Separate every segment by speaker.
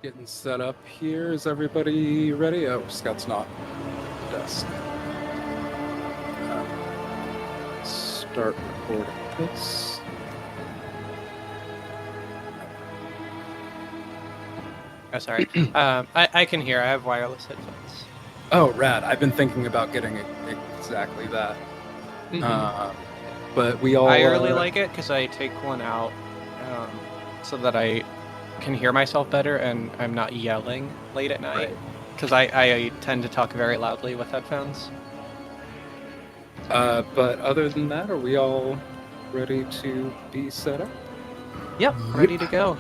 Speaker 1: Getting set up here. Is everybody ready? Oh, Scott's not at the desk. Start recording this.
Speaker 2: Oh, sorry. I can hear. I have wireless headphones.
Speaker 1: Oh, rad. I've been thinking about getting exactly that.
Speaker 2: Mm-hmm.
Speaker 1: But we all...
Speaker 2: I really like it because I take one out so that I can hear myself better and I'm not yelling late at night.
Speaker 1: Right.
Speaker 2: Because I tend to talk very loudly with headphones.
Speaker 1: But other than that, are we all ready to be set up?
Speaker 2: Yep, ready to go.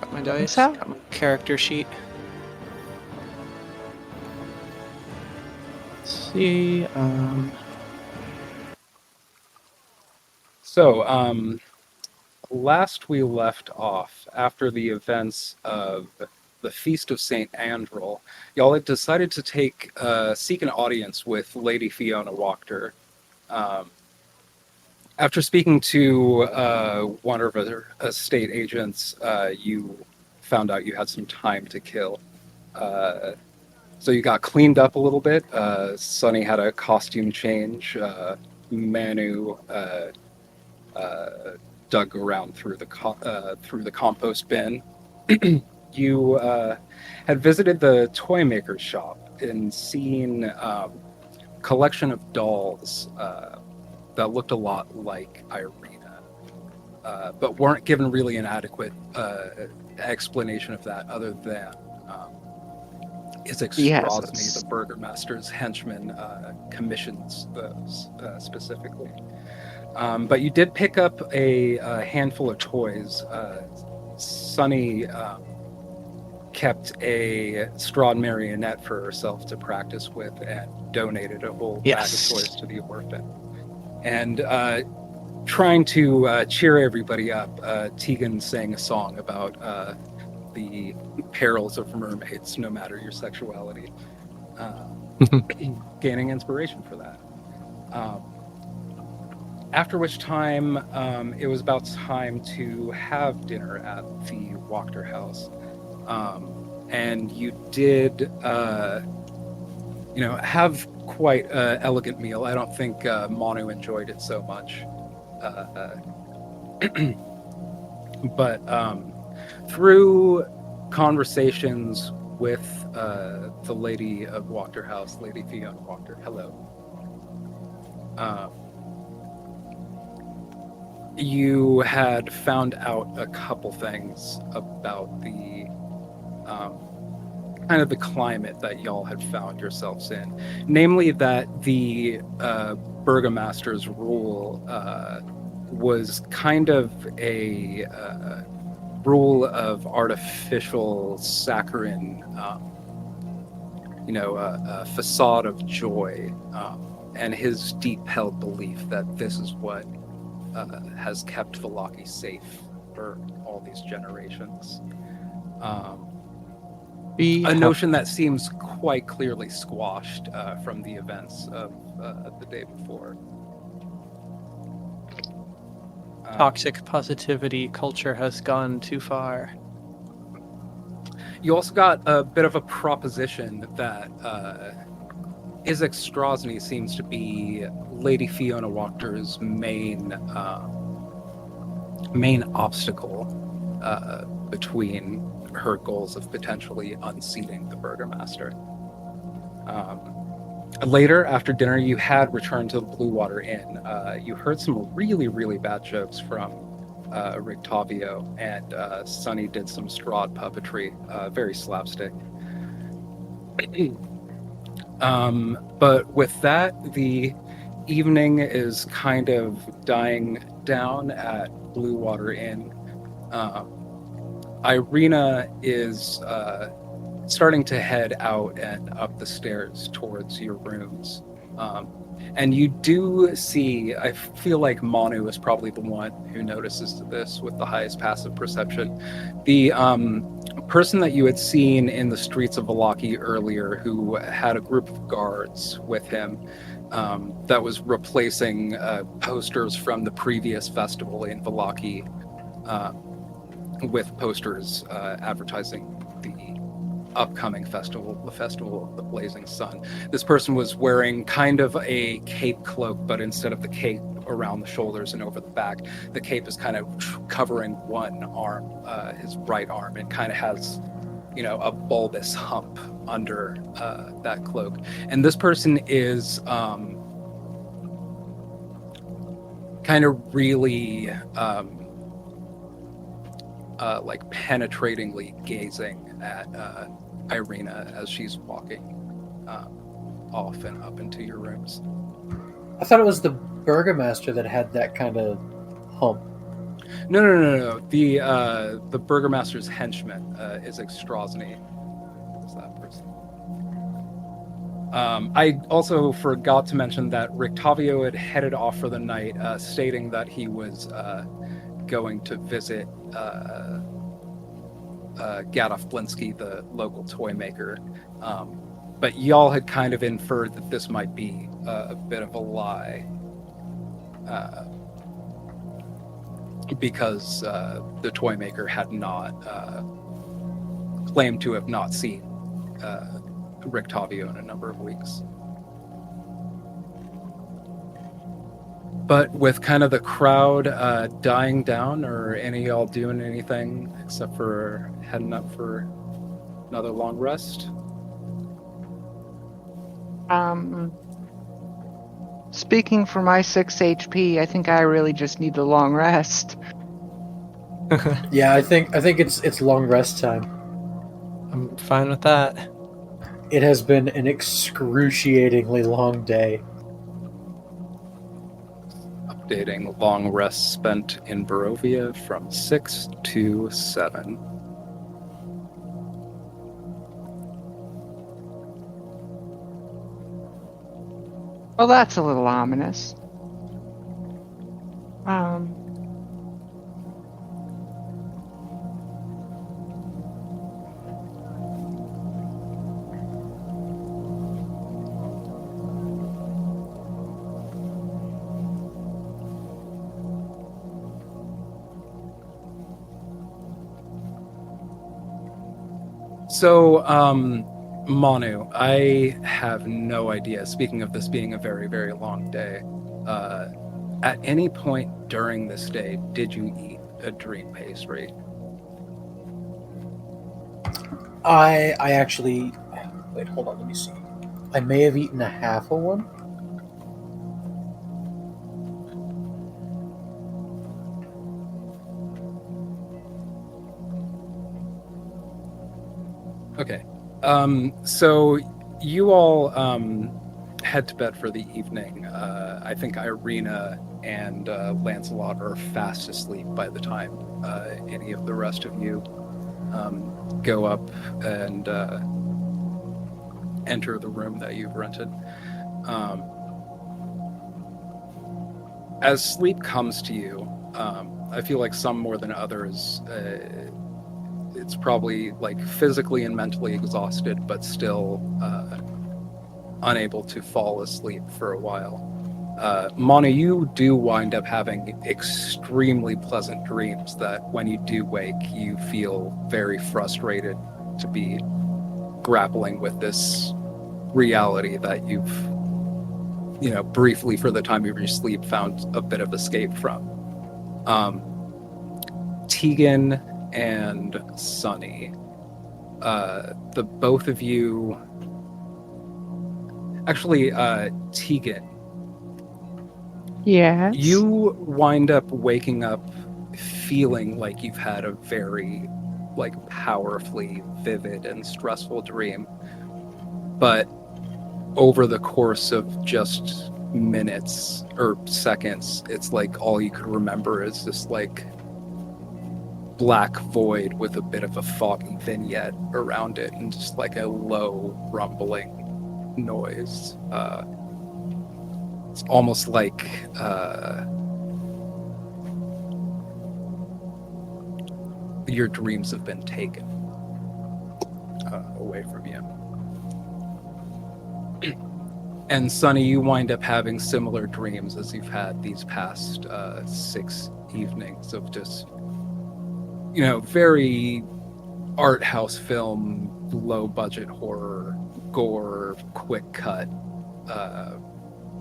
Speaker 2: Got my dice,
Speaker 3: so.
Speaker 2: got my character sheet. Let's see.
Speaker 1: So, last we left off, after the events of the Feast of St. Andrel, y'all had decided to seek an audience with Lady Fiona Wachter. After speaking to one of her estate agents, you found out you had some time to kill. So you got cleaned up a little bit. Sunny had a costume change. Manu dug around through the compost bin. You had visited the toy maker's shop and seen a collection of dolls that looked a lot like Irina, but weren't given really an adequate explanation of that other than Isaac Strosny, the burgomaster's henchman, commissions those specifically. But you did pick up a handful of toys. Sunny kept a straw marionette for herself to practice with and donated a whole bag of toys to the orphan. And trying to cheer everybody up, Tegan sang a song about the perils of mermaids, no matter your sexuality, gaining inspiration for that. After which time, it was about time to have dinner at the Wachter house. And you did, have quite an elegant meal. I don't think Manu enjoyed it so much. But through conversations with the lady of Wachter House, Lady Fiona Wachter, hello, you had found out a couple things about the kind of the climate that y'all had found yourselves in, namely that the burgomaster's rule was kind of a rule of artificial saccharine, a facade of joy, and his deep-held belief that this is what has kept Vallaki safe for all these generations. A notion that seems quite clearly squashed from the events of the day before.
Speaker 2: Toxic positivity culture has gone too far.
Speaker 1: You also got a bit of a proposition that Isaac Strosny seems to be Lady Fiona Wachter's main obstacle between her goals of potentially unseating the burgomaster. Later, after dinner, you had returned to the Blue Water Inn. You heard some really, really bad jokes from Rictavio, and Sunny did some strawed puppetry, very slapstick. But with that, the evening is kind of dying down at Blue Water Inn. Irina is starting to head out and up the stairs towards your rooms. And you do see, I feel like Manu is probably the one who notices this with the highest passive perception. The person that you had seen in the streets of Vallaki earlier, who had a group of guards with him, that was replacing posters from the previous festival in Vallaki with posters advertising the upcoming festival, the Festival of the Blazing Sun. This person was wearing kind of a cape cloak, but instead of the cape around the shoulders and over the back, the cape is kind of covering one arm, his right arm. It kind of has, a bulbous hump under that cloak. And this person is kind of really like penetratingly gazing at Irina as she's walking off and up into your rooms.
Speaker 3: I thought it was the Burgomaster that had that kind of hump.
Speaker 1: No. The Burgomaster's henchman is Extrosny. Is that person? I also forgot to mention that Rictavio had headed off for the night, stating that he was going to visit Gadolf Blinsky, the local toy maker. But y'all had kind of inferred that this might be a bit of a lie. Because the toy maker had not claimed to have not seen Rictavio in a number of weeks. But with kind of the crowd dying down, or any of y'all doing anything except for heading up for another long rest?
Speaker 4: Speaking for my 6 HP, I think I really just need the long rest.
Speaker 3: Yeah, I think it's long rest time.
Speaker 2: I'm fine with that.
Speaker 3: It has been an excruciatingly long day.
Speaker 1: Updating long rest spent in Barovia from 6 to 7.
Speaker 4: Well, that's a little ominous.
Speaker 1: So, Manu, I have no idea. Speaking of this being a very, very long day, at any point during this day, did you eat a dream pastry?
Speaker 3: I actually... Wait, hold on, let me see. I may have eaten a half of one.
Speaker 1: Okay. So you all head to bed for the evening. I think Irina and Lancelot are fast asleep by the time any of the rest of you go up and enter the room that you've rented. As sleep comes to you, I feel like some more than others, it's probably like physically and mentally exhausted, but still unable to fall asleep for a while. Manu, you do wind up having extremely pleasant dreams that when you do wake, you feel very frustrated to be grappling with this reality that you've, briefly for the time of your sleep found a bit of escape from. Tegan and Sunny, the both of you, actually, Tegan,
Speaker 4: Yes.
Speaker 1: you wind up waking up feeling like you've had a very, powerfully vivid and stressful dream, but over the course of just minutes or seconds, it's like all you could remember is this black void with a bit of a foggy vignette around it and just like a low rumbling noise. It's almost like your dreams have been taken away from you. And Sunny, you wind up having similar dreams as you've had these past 6 evenings of just, very art house film, low budget horror, gore, quick cut,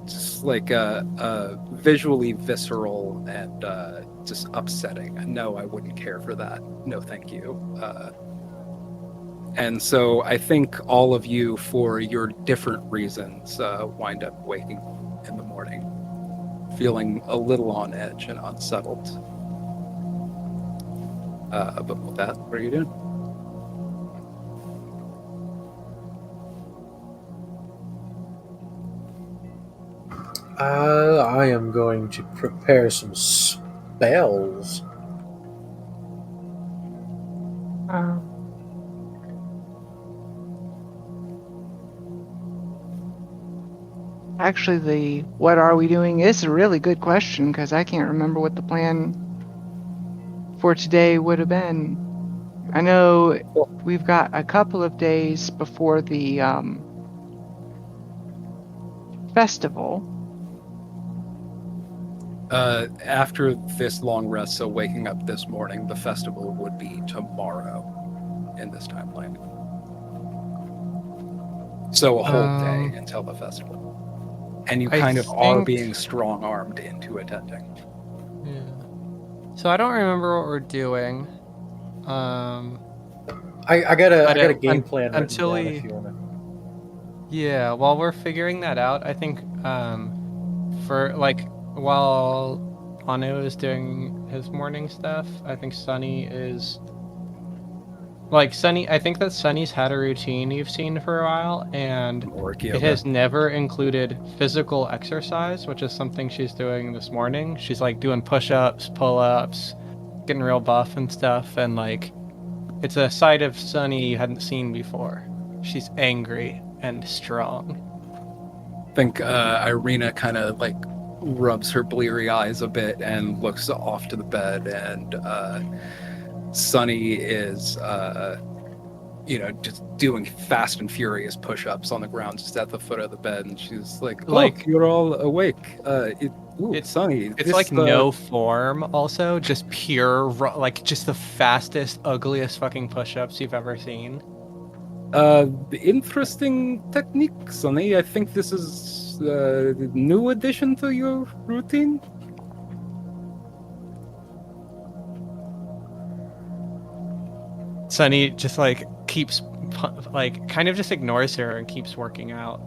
Speaker 1: just like a visually visceral and just upsetting. No, I wouldn't care for that. No, thank you. And so I think all of you, for your different reasons, wind up waking in the morning, feeling a little on edge and unsettled. But with that, what are you doing?
Speaker 3: I am going to prepare some spells.
Speaker 4: Actually, the what are we doing is a really good question because I can't remember what the plan for today would have been. I know we've got a couple of days before the festival.
Speaker 1: After this long rest, so waking up this morning, the festival would be tomorrow in this timeline. So a whole day until the festival. And you kind of are being strong-armed into attending.
Speaker 2: Yeah. So I don't remember what we're doing.
Speaker 3: I got a game plan
Speaker 2: until
Speaker 3: down
Speaker 2: we,
Speaker 3: if you wanna.
Speaker 2: Yeah, while we're figuring that out, I think for like while Anu is doing his morning stuff, I think Sunny is I think that Sunny's had a routine you've seen for a while, and it has never included physical exercise, which is something she's doing this morning. She's like doing push-ups, pull-ups, getting real buff and stuff, and like it's a side of Sunny you hadn't seen before. She's angry and strong.
Speaker 1: I think Irina kind of like rubs her bleary eyes a bit and looks off to the bed, and Sunny is, just doing fast and furious push-ups on the ground just at the foot of the bed, and she's like, you're all awake. It's Sunny.
Speaker 2: It's like no form also, just pure, like just the fastest, ugliest fucking push-ups you've ever seen.
Speaker 1: Interesting technique, Sunny. I think this is a new addition to your routine.
Speaker 2: Sunny just like keeps kind of just ignores her and keeps working out.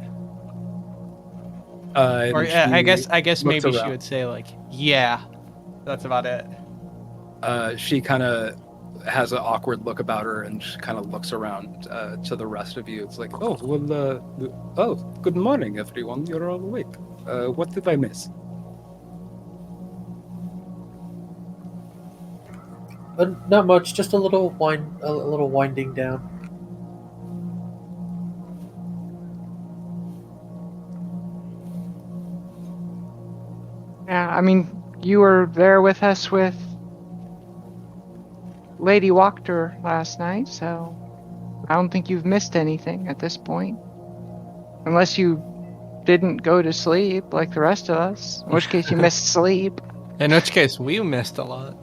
Speaker 2: I guess maybe she would say like, yeah, that's about it.
Speaker 1: She kind of has an awkward look about her, and she kind of looks around to the rest of you. It's like, good morning, everyone. You're all awake. What did I miss?
Speaker 3: Not much, just a little winding down.
Speaker 4: Yeah, I mean, you were there with us with Lady Wachter last night, so I don't think you've missed anything at this point. Unless you didn't go to sleep like the rest of us, in which case you missed sleep.
Speaker 2: In which case we missed a lot.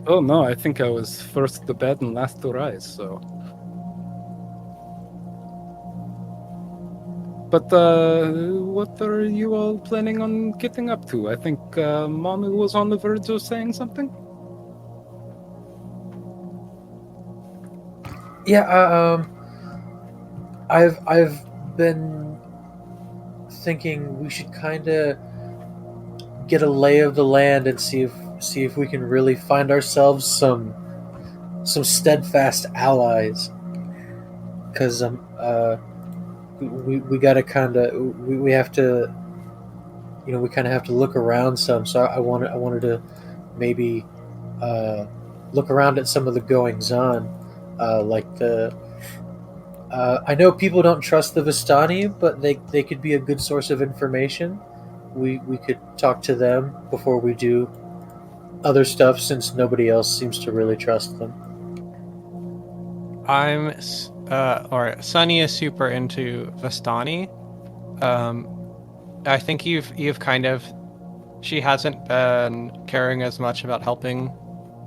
Speaker 1: Oh no, I think I was first to bed and last to rise, so. But what are you all planning on getting up to? I think Mommy was on the verge of saying something?
Speaker 3: Yeah, I've been thinking we should kind of get a lay of the land and see if we can really find ourselves some steadfast allies, because we gotta we have to, we kind of have to look around some. So I wanted to maybe look around at some of the goings on, like I know people don't trust the Vistani, but they could be a good source of information. We could talk to them before we do other stuff, since nobody else seems to really trust them.
Speaker 2: Sunny is super into Vistani. I think you've kind of, she hasn't been caring as much about helping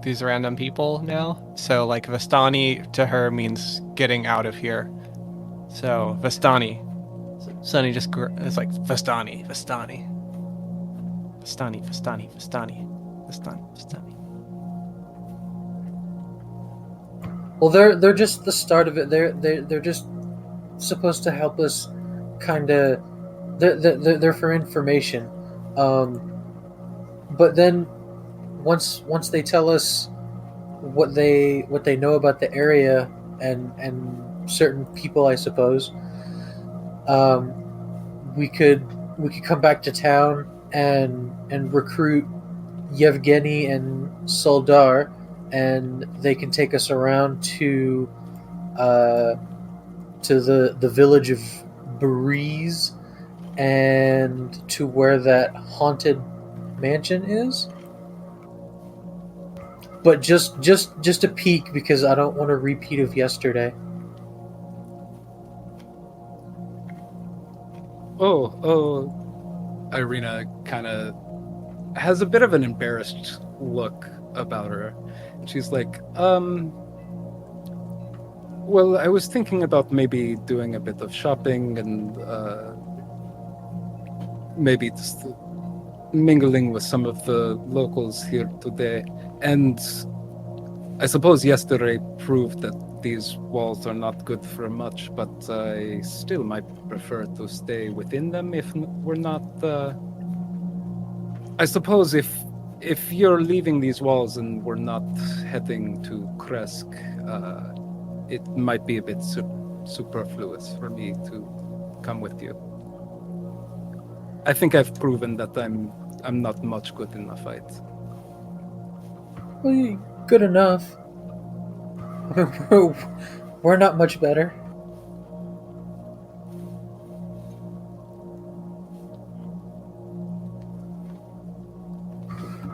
Speaker 2: these random people now. So like Vistani to her means getting out of here. So Vistani. Sunny just is like Vistani. Vistani.
Speaker 3: Well, they're just the start of it. They're just supposed to help us, kind of. They're for information, but then once they tell us what they know about the area and certain people, I suppose, we could come back to town and recruit Yevgeny and Soldar, and they can take us around to the village of Beriz and to where that haunted mansion is. But just a peek, because I don't want a repeat of yesterday.
Speaker 1: Irina kind of has a bit of an embarrassed look about her. She's like, well, I was thinking about maybe doing a bit of shopping and maybe just mingling with some of the locals here today. And I suppose yesterday proved that these walls are not good for much, but I still might prefer to stay within them if we're not... I suppose if you're leaving these walls and we're not heading to Kresk, it might be a bit superfluous for me to come with you. I think I've proven that I'm not much good in a fight.
Speaker 3: Well, good enough. We're not much better.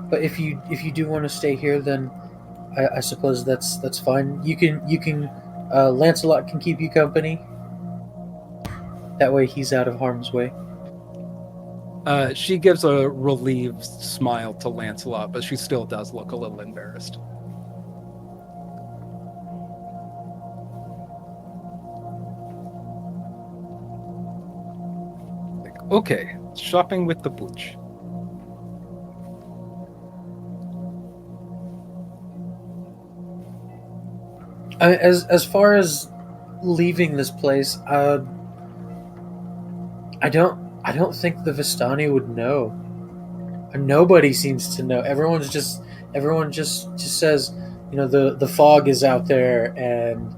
Speaker 3: But if you do want to stay here, then I suppose that's fine. You can Lancelot can keep you company. That way he's out of harm's way.
Speaker 1: She gives a relieved smile to Lancelot, but she still does look a little embarrassed. Like, okay, shopping with the Butch.
Speaker 3: As far as leaving this place, I don't think the Vistani would know. Nobody seems to know. Everyone just says, the fog is out there, and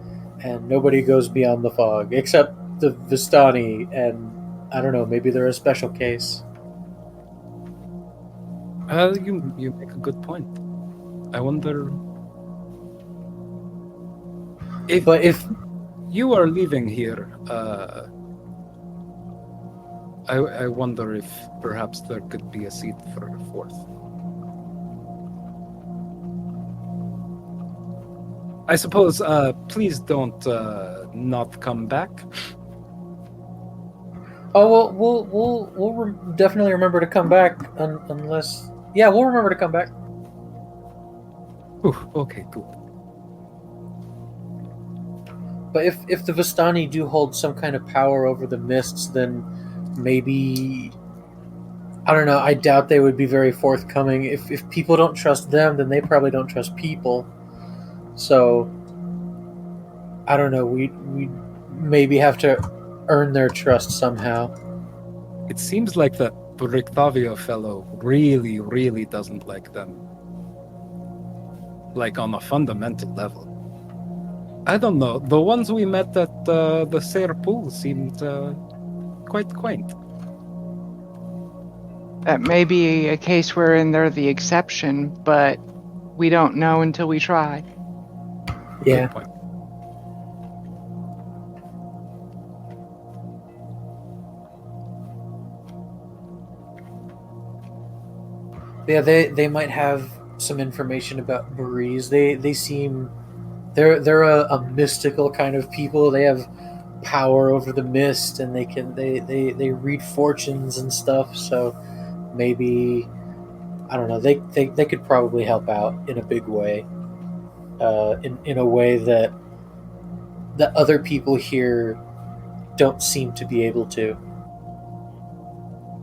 Speaker 3: nobody goes beyond the fog except the Vistani, and I don't know, maybe they're a special case.
Speaker 1: You make a good point. I wonder if you are leaving here. I wonder if perhaps there could be a seat for a fourth. I suppose, please don't not come back.
Speaker 3: Oh, we'll definitely remember to come back, unless... Yeah, we'll remember to come back.
Speaker 1: Ooh, okay, good.
Speaker 3: But if the Vistani do hold some kind of power over the mists, then maybe... I don't know, I doubt they would be very forthcoming. If people don't trust them, then they probably don't trust people. So, I don't know, we maybe have to earn their trust somehow.
Speaker 1: It seems like that Rictavio fellow really, really doesn't like them. Like on a fundamental level. I don't know, the ones we met at the Sayre Pool seemed quite quaint.
Speaker 4: That may be a case wherein they're the exception, but we don't know until we try.
Speaker 3: Yeah.
Speaker 1: Good point.
Speaker 3: Yeah, they might have some information about Beriz. They seem they're a mystical kind of people. They have power over the mist, and they read fortunes and stuff. So maybe I don't know. They could probably help out in a big way, in a way that other people here don't seem to be able to.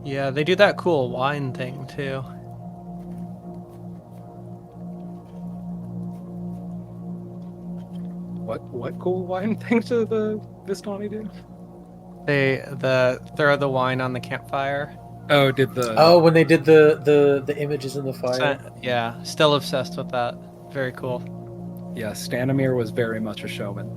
Speaker 2: Yeah, they do that cool wine thing too.
Speaker 1: What cool wine thing do the Vistani do?
Speaker 2: They throw the wine on the campfire.
Speaker 1: Oh, did the
Speaker 3: Oh, when they did the images in the fire.
Speaker 2: Yeah, still obsessed with that. Very cool.
Speaker 1: Yeah, Stanimir was very much a showman.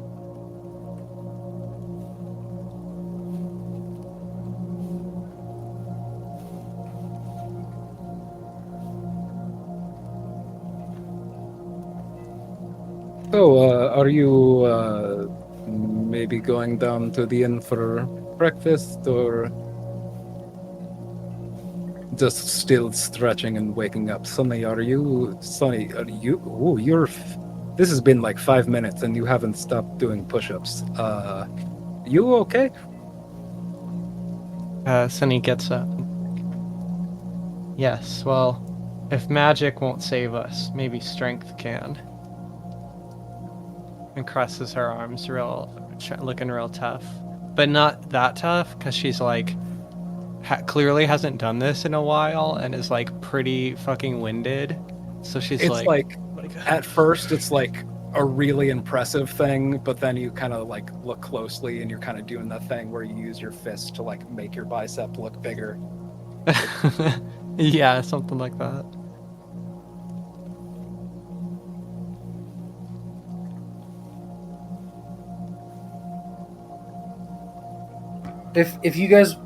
Speaker 1: So, are you maybe going down to the inn for breakfast, or just still stretching and waking up? Sonny, are you? Oh, this has been like 5 minutes, and you haven't stopped doing push-ups. You okay?
Speaker 2: Sunny gets up. Yes, well, if magic won't save us, maybe strength can. And crosses her arms, looking real tough. But not that tough, because she's like, clearly hasn't done this in a while and is like pretty fucking winded. So she's
Speaker 1: like at first it's like a really impressive thing, but then you kind of like look closely and you're kind of doing that thing where you use your fist to like make your bicep look bigger.
Speaker 2: Yeah, something like that.
Speaker 3: If you guys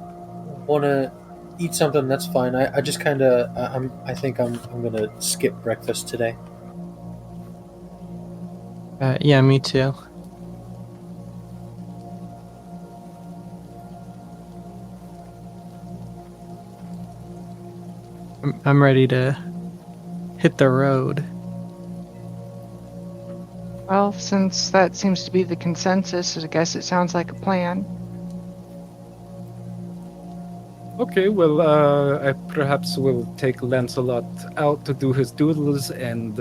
Speaker 3: want to eat something, that's fine. I just kind of I think I'm gonna skip breakfast today.
Speaker 2: Yeah, me too. I'm ready to hit the road.
Speaker 4: Well, since that seems to be the consensus, I guess it sounds like a plan.
Speaker 1: Okay, well, I perhaps will take Lancelot out to do his doodles and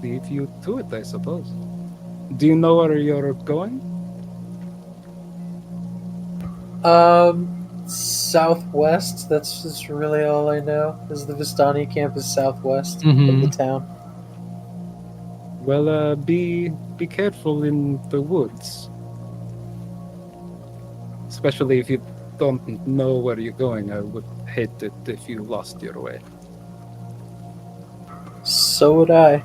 Speaker 1: leave you to it, I suppose. Do you know where you're going?
Speaker 3: Southwest. That's really all I know. Is the Vistani camp is southwest of the town.
Speaker 1: Well, be careful in the woods, especially if you don't know where you're going. I would hate it if you lost your way.
Speaker 3: So would I.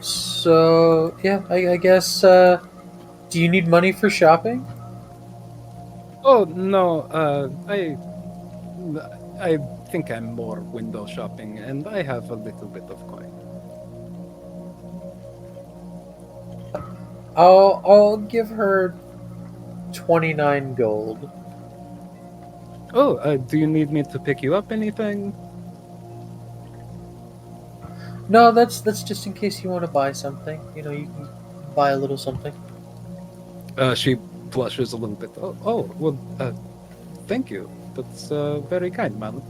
Speaker 3: So yeah, I guess. Do you need money for shopping?
Speaker 1: Oh no, I think I'm more window shopping, and I have a little bit of coin.
Speaker 3: I'll give her 29 gold.
Speaker 1: Oh, do you need me to pick you up anything?
Speaker 3: No, that's just in case you want to buy something. You know, you can buy a little something.
Speaker 1: She blushes a little bit. Well, thank you. That's very kind, man.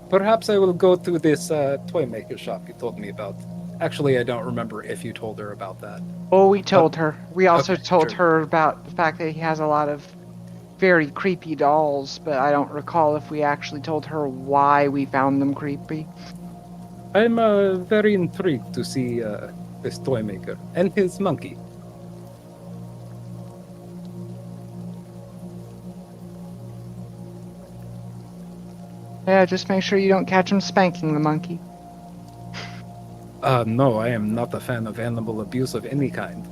Speaker 1: Perhaps I will go to this toy maker shop you told me about. Actually, I don't remember if you told her about that.
Speaker 4: Oh, we told her. We also
Speaker 1: Okay,
Speaker 4: told
Speaker 1: sure.
Speaker 4: her about the fact that he has a lot of very creepy dolls, but I don't recall if we actually told her why we found them creepy.
Speaker 1: I'm very intrigued to see this toy maker and his monkey.
Speaker 4: Yeah, just make sure you don't catch him spanking the monkey.
Speaker 1: No, I am not a fan of animal abuse of any kind.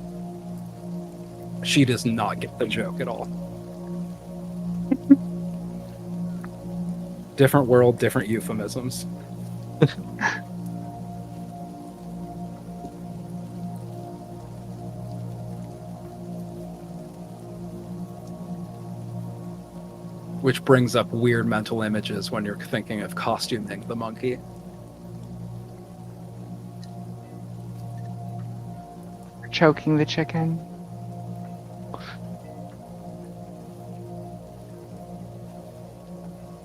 Speaker 1: She does not get the joke at all. Different world, different euphemisms. which brings up weird mental images when you're thinking of costuming the monkey.
Speaker 4: Choking the chicken.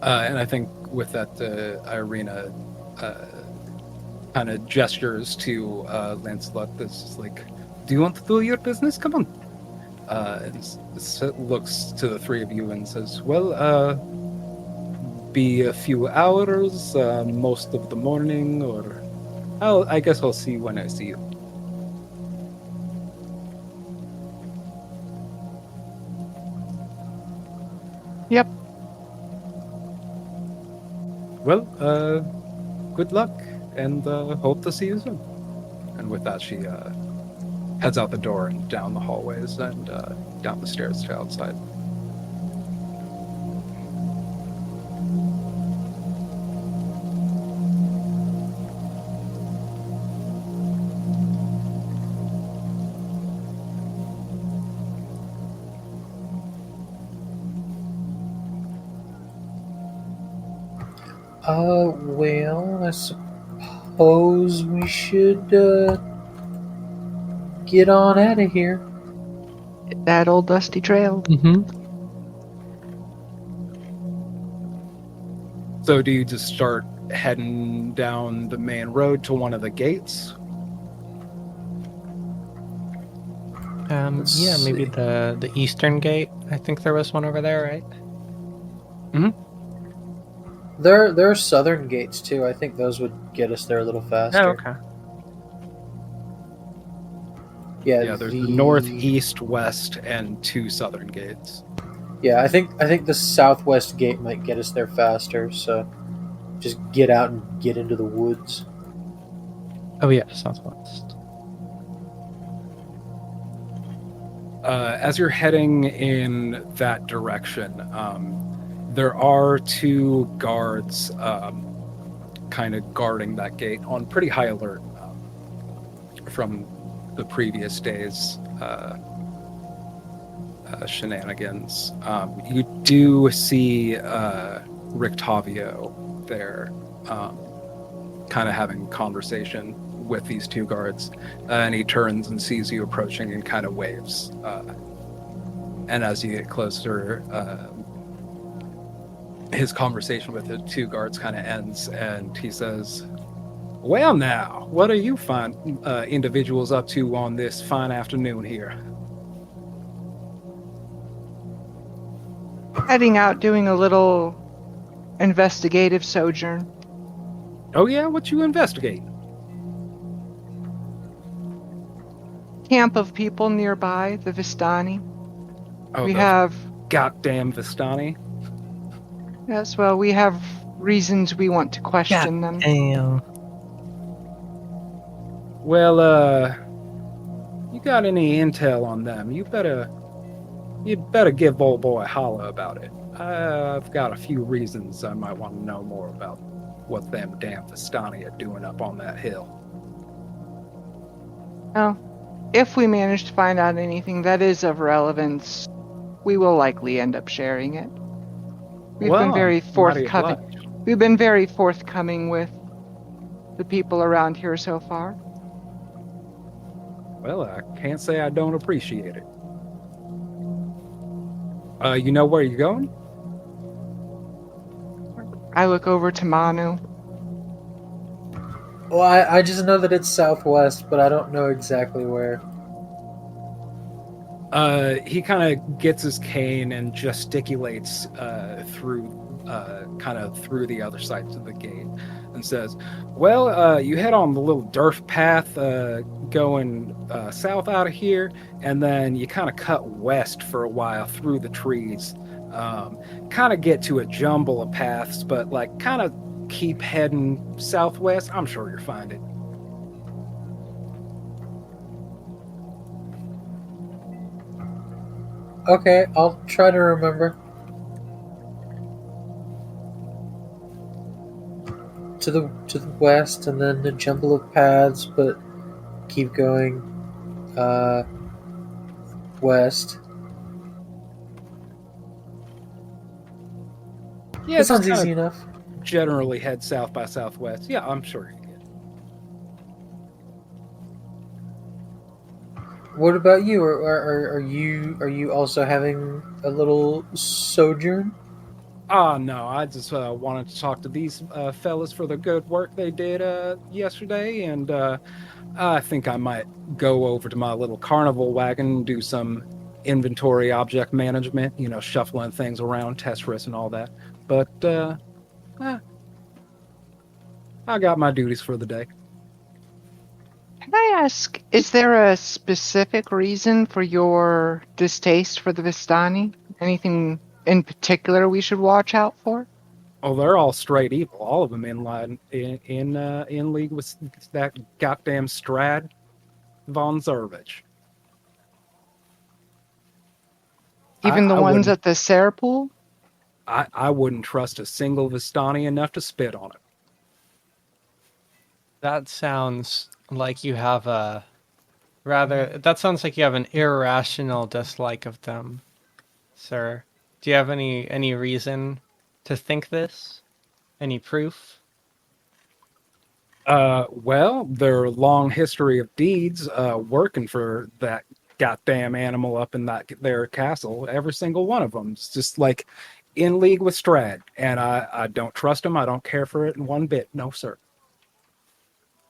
Speaker 1: And I think with that, Irina kind of gestures to Lancelot. This is like, do you want to do your business? Come on. And looks to the three of you and says, well, be a few hours, most of the morning, or I guess I'll see you when I see you.
Speaker 4: Yep.
Speaker 1: Well, good luck, and hope to see you soon. And with that, she heads out the door and down the hallways and down the stairs to outside.
Speaker 3: Well, I suppose we should get on out of here.
Speaker 4: That old dusty trail.
Speaker 2: Mm-hmm.
Speaker 1: So do you just start heading down the main road to one of the gates?
Speaker 2: Yeah, maybe the eastern gate. I think there was one over there, right?
Speaker 3: Mm-hmm. There are southern gates too. I think those would get us there a little faster.
Speaker 2: Oh, okay.
Speaker 1: Yeah, there's the north, east, west, and 2 southern gates.
Speaker 3: Yeah, I think the southwest gate might get us there faster. So just get out and get into the woods.
Speaker 2: Oh yeah, southwest.
Speaker 1: As you're heading in that direction, there are 2 guards kind of guarding that gate on pretty high alert from the previous day's shenanigans. You do see Rictavio there kind of having a conversation with these 2 guards, and he turns and sees you approaching and kind of waves. And as you get closer, his conversation with the 2 guards kind of ends, and he says, well now, what are you fine individuals up to on this fine afternoon here?
Speaker 4: Heading out, doing a little investigative sojourn.
Speaker 1: Oh yeah, what you investigating?
Speaker 4: Camp of people nearby, the Vistani.
Speaker 1: Oh,
Speaker 4: we have
Speaker 1: goddamn Vistani.
Speaker 4: Yes, well, we have reasons we want to question them.
Speaker 2: Damn.
Speaker 1: Well, you got any intel on them? You'd better give old boy a holler about it. I've got a few reasons I might want to know more about what them damn Vistani are doing up on that hill.
Speaker 4: Oh, if we manage to find out anything that is of relevance, we will likely end up sharing it. We've been very forthcoming. We've been very forthcoming with the people around here so far.
Speaker 1: Well, I can't say I don't appreciate it. You know where you're going?
Speaker 4: I look over to Manu.
Speaker 3: Well, I just know that it's southwest, but I don't know exactly where.
Speaker 1: He kind of gets his cane and gesticulates through the other side of the gate and says, well, you head on the little dirt path going south out of here, and then you kind of cut west for a while through the trees. Kind of get to a jumble of paths, but like kind of keep heading southwest. I'm sure you'll find it.
Speaker 3: Okay, I'll try to remember. To the west, and then a jumble of paths, but keep going west.
Speaker 1: Yeah,
Speaker 3: That
Speaker 1: just
Speaker 3: sounds
Speaker 1: kind
Speaker 3: easy
Speaker 1: of
Speaker 3: enough.
Speaker 1: generally head south by southwest. Yeah, I'm sure he did.
Speaker 3: What about you? Are you also having a little sojourn?
Speaker 1: Ah, no, I just wanted to talk to these fellas for the good work they did yesterday, and I think I might go over to my little carnival wagon and do some inventory object management, shuffling things around, test risks and all that. But eh, I got my duties for the day.
Speaker 4: Can I ask, is there a specific reason for your distaste for the Vistani? Anything in particular we should watch out for?
Speaker 1: Oh, they're all straight evil, all of them in line in league with that goddamn Strad von Zervich.
Speaker 4: Even the
Speaker 1: I
Speaker 4: ones
Speaker 1: wouldn't
Speaker 4: at the Serpool?
Speaker 1: I wouldn't trust a single Vistani enough to spit on it.
Speaker 2: That sounds like you have that sounds like you have an irrational dislike of them, sir. Do you have any reason to think this? Any proof?
Speaker 1: Well, their long history of deeds, working for that goddamn animal up in their castle, every single one of them, it's just like in league with Strad, and I don't trust him. I don't care for it in one bit. No, sir.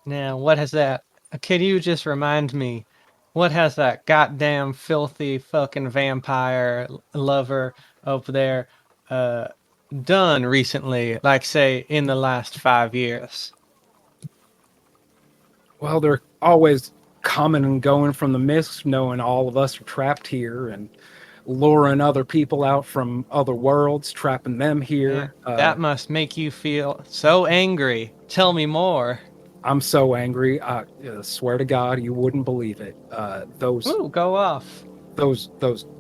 Speaker 2: Now, what has that? Could you just remind me, what has that goddamn filthy fucking vampire lover over there done recently? Like, say, in the last 5 years?
Speaker 1: Well, they're always coming and going from the mist, knowing all of us are trapped here, and luring other people out from other worlds, trapping them
Speaker 2: Yeah,
Speaker 1: here.
Speaker 2: that must make you feel so angry. Tell me more.
Speaker 1: I'm so angry. I swear to God, you wouldn't believe it. Those
Speaker 2: Ooh, go off.
Speaker 1: those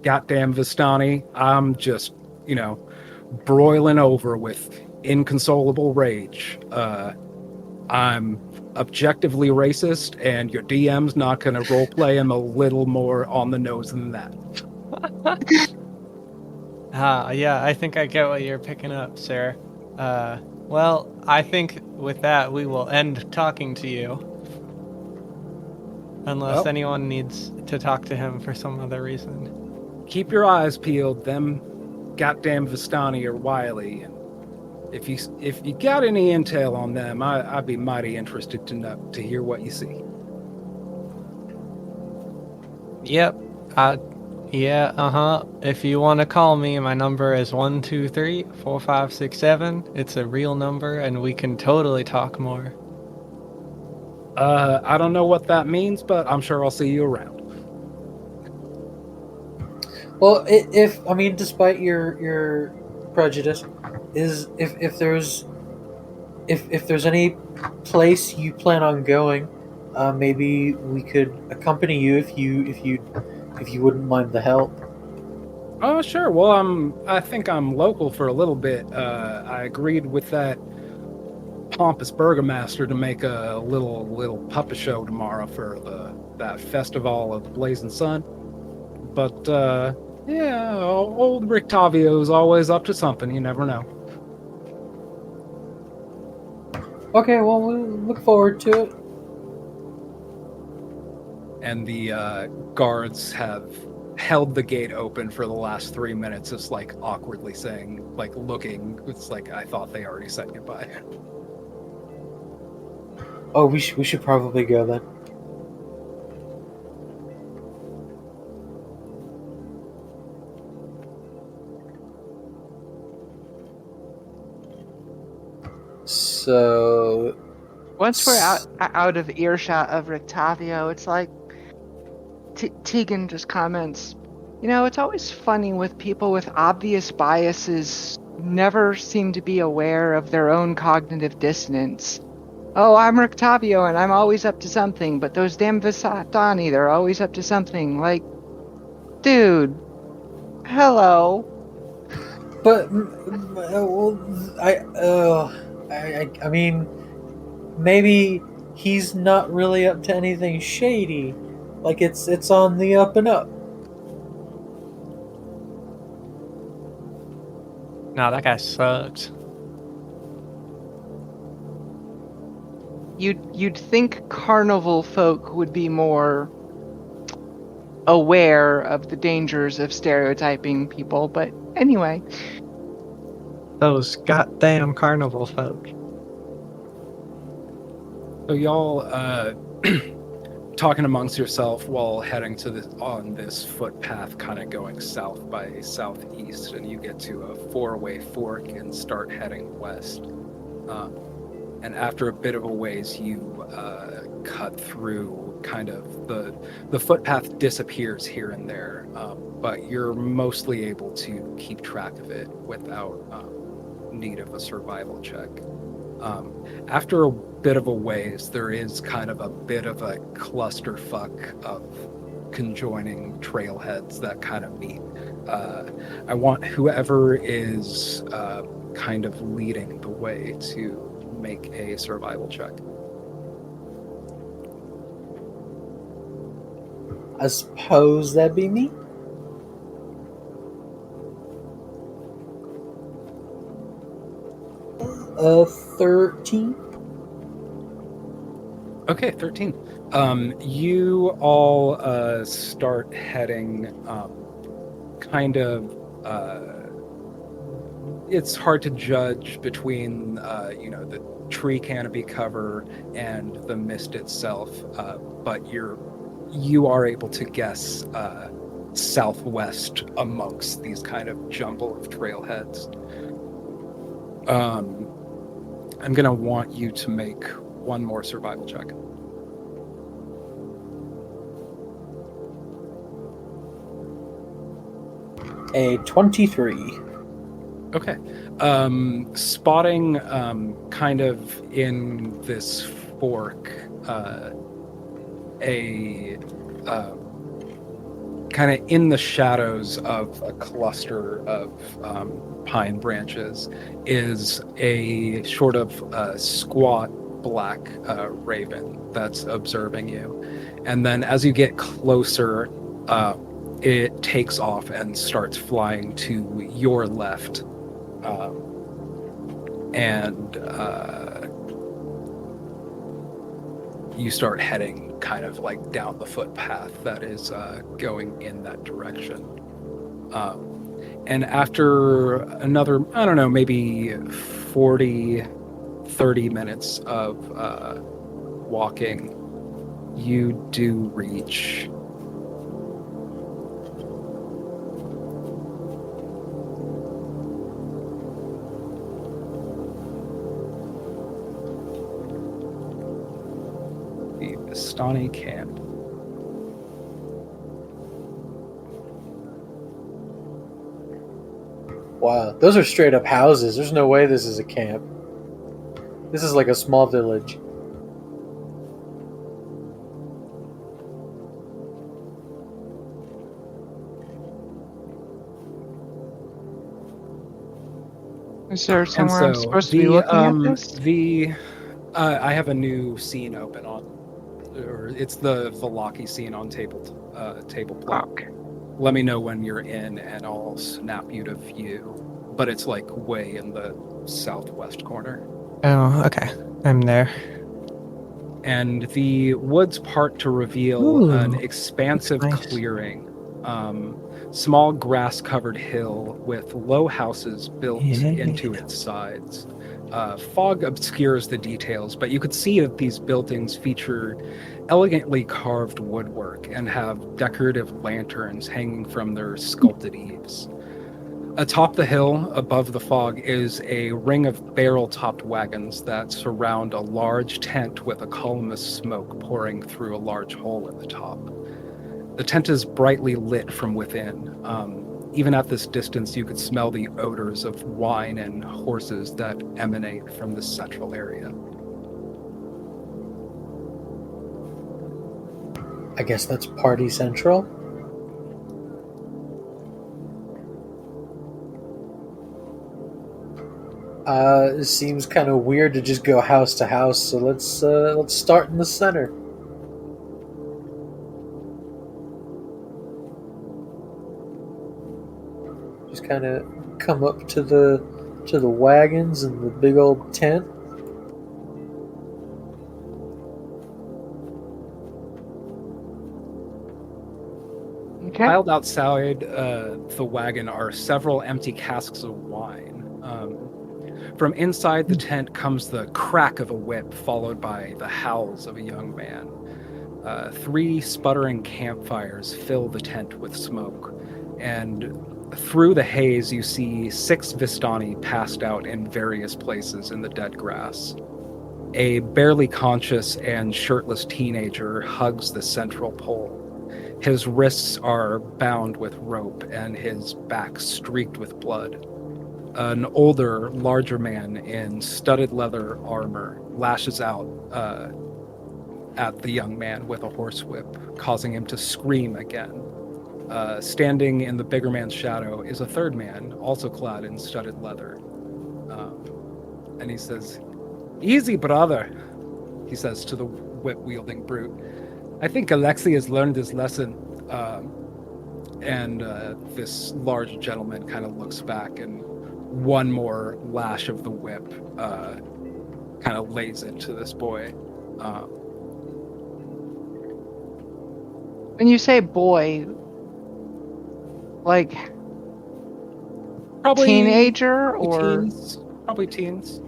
Speaker 1: goddamn Vistani. I'm just, broiling over with inconsolable rage. I'm objectively racist, and your DM's not going to roleplay him a little more on the nose than that.
Speaker 2: Yeah, I think I get what you're picking up, sir. Well, I think with that we will end talking to you. Unless
Speaker 1: Well,
Speaker 2: anyone needs to talk to him for some other reason.
Speaker 1: keep your eyes peeled. Them goddamn Vistani are wily, and if you got any intel on them, I'd be mighty interested to hear what you see.
Speaker 2: Yep. Yeah, If you want to call me, my number is 123-4567. It's a real number, and we can totally talk more.
Speaker 1: I don't know what that means, but I'm sure I'll see you around.
Speaker 3: Well, despite your prejudice, if there's any place you plan on going, maybe we could accompany you if you wouldn't mind the help.
Speaker 1: Oh, sure. Well, I think I'm local for a little bit. I agreed with that pompous burgomaster to make a little puppet show tomorrow for that festival of the Blazing Sun. But yeah, old Rictavio's always up to something. You never know.
Speaker 3: Okay, well, we look forward to it.
Speaker 1: And the guards have held the gate open for the last 3 minutes, just like awkwardly saying, like looking. It's like I thought they already said goodbye.
Speaker 3: Oh, we should probably go then. So
Speaker 4: Once we're out of earshot of Rictavio, it's like Tegan just comments, it's always funny with people with obvious biases never seem to be aware of their own cognitive dissonance. Oh, I'm Rictavio and I'm always up to something, but those damn Vistani, they're always up to something. Like, dude, hello.
Speaker 3: But I mean, maybe he's not really up to anything shady. Like it's on the up and up.
Speaker 2: No, that guy sucks.
Speaker 4: You'd think carnival folk would be more aware of the dangers of stereotyping people, but anyway.
Speaker 5: Those goddamn carnival folk.
Speaker 1: So y'all talking amongst yourself while heading to this footpath, kind of going south by southeast, and you get to a 4-way fork and start heading west. And after a bit of a ways, you cut through kind of the footpath disappears here and there, but you're mostly able to keep track of it without need of a survival check. After a bit of a ways, there is kind of a bit of a clusterfuck of conjoining trailheads that kind of meet. I want whoever is kind of leading the way to make a survival check.
Speaker 3: I suppose that'd be me. Uh, 13.
Speaker 1: Okay, 13. You all start heading kind of it's hard to judge between the tree canopy cover and the mist itself, but you are able to guess southwest amongst these kind of jumble of trailheads. I'm gonna want you to make one more survival check.
Speaker 3: A 23.
Speaker 1: Okay. Spotting kind of in this fork kind of in the shadows of a cluster of pine branches is a sort of squat black raven that's observing you. And then as you get closer, it takes off and starts flying to your left. And you start heading kind of like down the footpath that is going in that direction. And after another, I don't know, maybe 30 minutes of walking, you do reach the Vistani camp.
Speaker 3: Wow, those are straight up houses. There's no way this is a camp. This is like a small village.
Speaker 4: Is there somewhere I'm supposed to be looking at this?
Speaker 1: I have a new scene open on, or it's the Vallaki scene on table plot.
Speaker 4: Okay.
Speaker 1: Let me know when you're in, and I'll snap you to view. But it's like way in the southwest corner.
Speaker 5: Oh, okay. I'm there.
Speaker 1: And the woods part to reveal
Speaker 5: Ooh,
Speaker 1: an expansive
Speaker 5: nice.
Speaker 1: clearing. Small grass-covered hill with low houses built into its sides. Fog obscures the details, but you could see that these buildings feature elegantly carved woodwork and have decorative lanterns hanging from their sculpted eaves. Atop the hill, above the fog, is a ring of barrel-topped wagons that surround a large tent with a column of smoke pouring through a large hole at the top. The tent is brightly lit from within. Even at this distance, you could smell the odors of wine and horses that emanate from the central area.
Speaker 3: I guess that's Party Central. It seems kind of weird to just go house to house, so let's start in the center. Just kind of come up to the wagons and the big old tent?
Speaker 4: Okay.
Speaker 1: Piled outside the wagon are several empty casks of wine. From inside the tent comes the crack of a whip, followed by the howls of a young man. 3 sputtering campfires fill the tent with smoke, and through the haze you see 6 Vistani passed out in various places in the dead grass. A barely conscious and shirtless teenager hugs the central pole. His wrists are bound with rope and his back streaked with blood. An older, larger man in studded leather armor lashes out at the young man with a horsewhip, causing him to scream again. Standing in the bigger man's shadow is a third man, also clad in studded leather. And he says, "Easy, brother," he says to the whip-wielding brute. "I think Alexei has learned his lesson." And this large gentleman kind of looks back, and one more lash of the whip kind of lays into this boy.
Speaker 4: When you say boy, like
Speaker 1: Probably
Speaker 4: teenager or
Speaker 1: teens. Probably teens.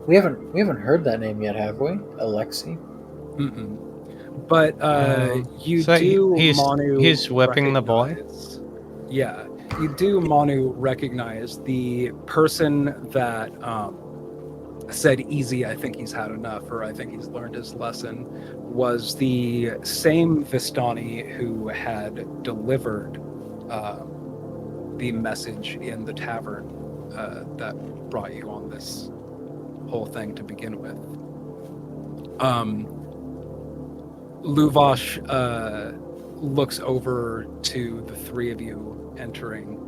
Speaker 3: We haven't heard that name yet, have we? Alexei?
Speaker 1: Mm-mm. But you
Speaker 2: So
Speaker 1: do,
Speaker 2: he's
Speaker 1: Manu,
Speaker 2: he's whipping the boy?
Speaker 1: recognize- Yeah, you do, Manu, recognize the person that said easy, I think he's had enough, or I think he's learned his lesson, was the same Vistani who had delivered the message in the tavern that brought you on this whole thing to begin with. Luvash looks over to the 3 of you entering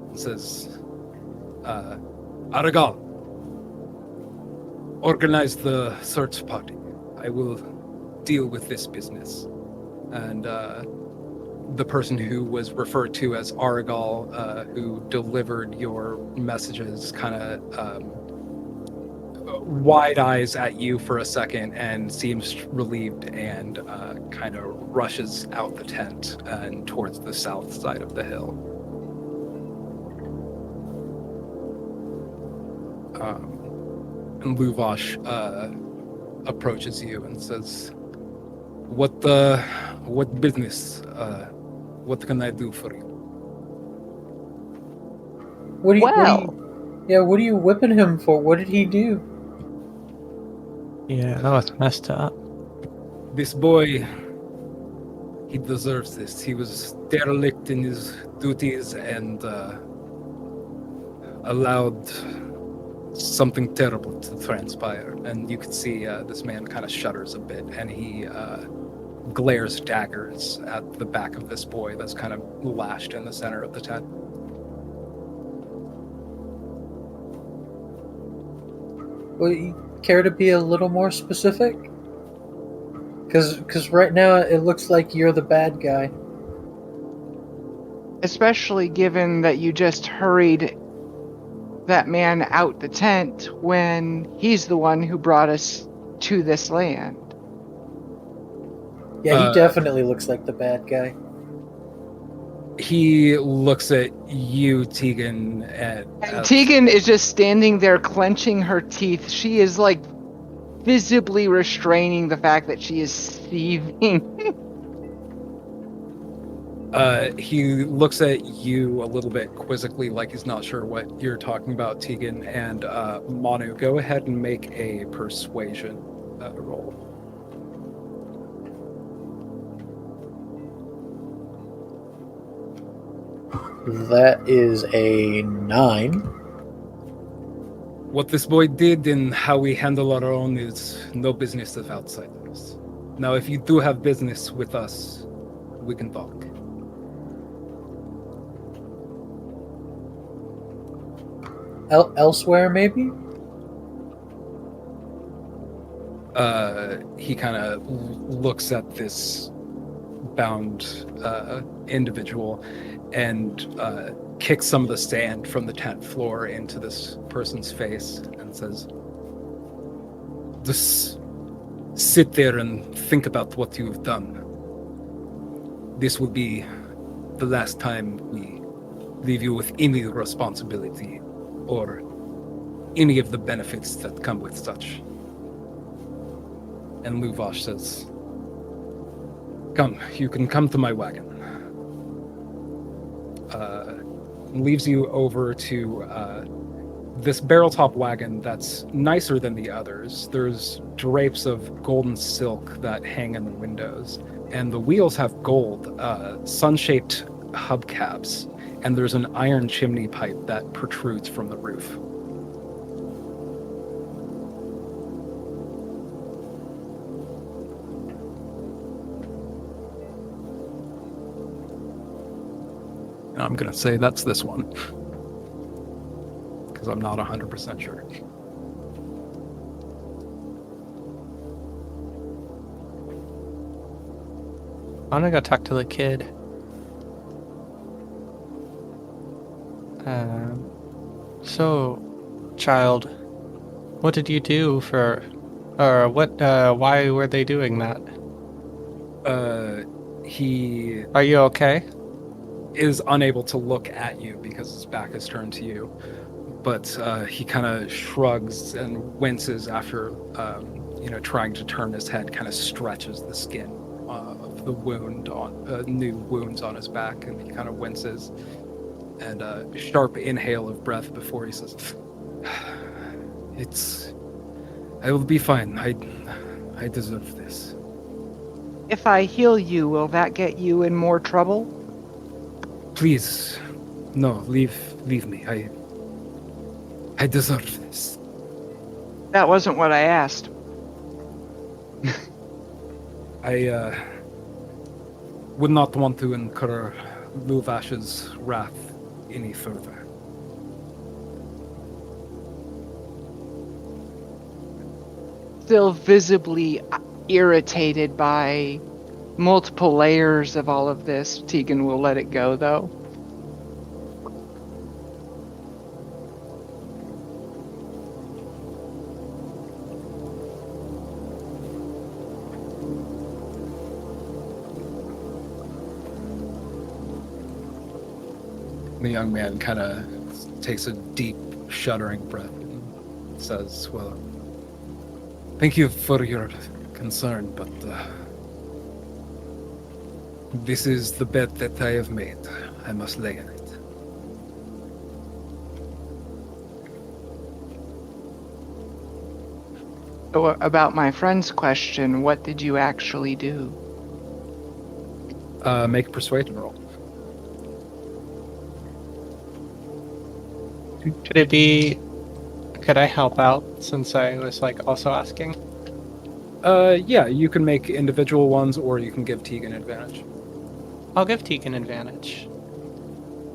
Speaker 1: and says, Aragal, organize the search party. I will deal with this business. And the person who was referred to as Aragal, who delivered your messages, kind of wide eyes at you for a second and seems relieved and kind of rushes out the tent and towards the south side of the hill. And Luvash approaches you and says, What business? What can I do for you?"
Speaker 3: What are you
Speaker 4: Wow.
Speaker 3: whipping him for? What did he do?
Speaker 5: Yeah, that was messed up.
Speaker 1: This boy, he deserves this. He was derelict in his duties and allowed something terrible to transpire. And you can see this man kind of shudders a bit, and he glares daggers at the back of this boy that's kind of lashed in the center of the tent.
Speaker 3: Would you care to be a little more specific? Because right now it looks like you're the bad guy.
Speaker 4: Especially given that you just hurried that man out the tent when he's the one who brought us to this land.
Speaker 3: Yeah, he definitely looks like the bad guy.
Speaker 1: He looks at you, Tegan, and
Speaker 4: Tegan is just standing there clenching her teeth. She is like visibly restraining the fact that she is seething.
Speaker 1: He looks at you a little bit quizzically, like he's not sure what you're talking about, Tegan. And Manu, go ahead and make a persuasion roll.
Speaker 3: That is a 9.
Speaker 1: What this boy did and how we handle our own is no business of outsiders. Now, if you do have business with us, we can talk.
Speaker 3: Elsewhere, maybe?
Speaker 1: He kind of looks at this bound individual and kicks some of the sand from the tent floor into this person's face and says, "Just sit there and think about what you've done. This will be the last time we leave you with any responsibility or any of the benefits that come with such." And Luvash says, "Come, you can come to my wagon." Leaves you over to this barrel top wagon that's nicer than the others. There's drapes of golden silk that hang in the windows, and the wheels have gold, sun-shaped hubcaps, and there's an iron chimney pipe that protrudes from the roof. And I'm going to say that's this one, because I'm not 100% sure.
Speaker 2: I'm gonna go talk to the kid. So, child, what did you do for, or what, why were they doing that?
Speaker 1: He
Speaker 2: Are you okay?
Speaker 1: is unable to look at you because his back is turned to you, but he kind of shrugs and winces after, trying to turn his head, kind of stretches the skin of the wound on new wounds on his back, and he kind of winces and a sharp inhale of breath before he says, I will be fine. I deserve this.
Speaker 4: If I heal you, will that get you in more trouble?
Speaker 1: Please, no, leave me. I deserve this.
Speaker 4: That wasn't what I asked.
Speaker 1: I would not want to incur Luvash's wrath any further.
Speaker 4: Still visibly irritated by multiple layers of all of this, Tegan will let it go, though.
Speaker 1: The young man kind of takes a deep, shuddering breath and says, well, thank you for your concern, but this is the bed that I have made. I must lay in it.
Speaker 4: So about my friend's question, what did you actually do?
Speaker 1: Make a persuasion roll.
Speaker 2: Could I help out since I was also asking?
Speaker 1: Yeah, you can make individual ones, or you can give Tegan advantage.
Speaker 2: I'll give Tegan advantage.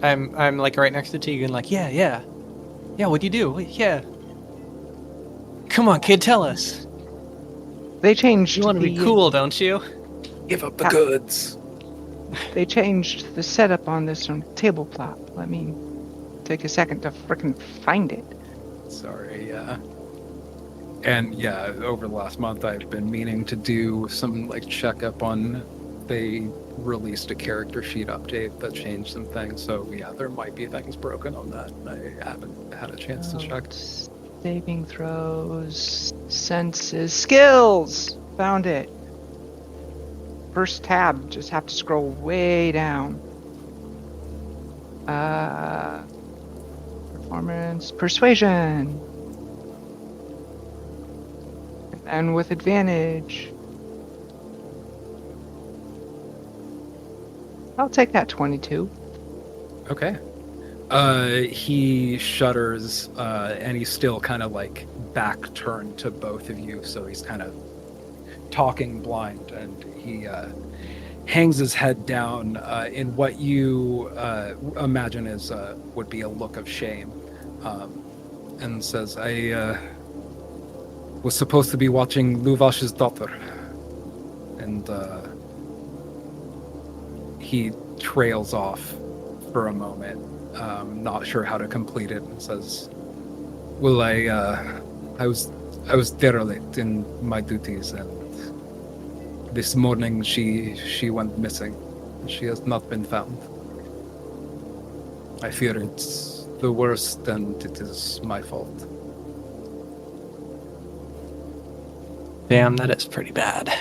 Speaker 2: I'm right next to Tegan, yeah, what'd you do? Yeah. Come on, kid, tell us.
Speaker 4: They changed.
Speaker 2: You want to be cool, don't you?
Speaker 1: Give up the goods.
Speaker 4: They changed the setup on this tabletop. Let me take a second to frickin' find it.
Speaker 1: Sorry, yeah. And yeah, over the last month I've been meaning to do some checkup on, they released a character sheet update that changed some things, so yeah, there might be things broken on that. I haven't had a chance to check.
Speaker 4: Saving throws, senses, skills! Found it. First tab, just have to scroll way down. Performance, persuasion. And with advantage. I'll take that 22.
Speaker 1: Okay. He shudders, and he's still kind of back turned to both of you, so he's kind of talking blind, and he hangs his head down in what you imagine is would be a look of shame, and says, was supposed to be watching Luvash's daughter. And he trails off for a moment, not sure how to complete it, and says, well, I was derelict in my duties, and this morning she went missing. She has not been found. I fear it's the worst, and it is my fault.
Speaker 5: Damn, that is pretty bad.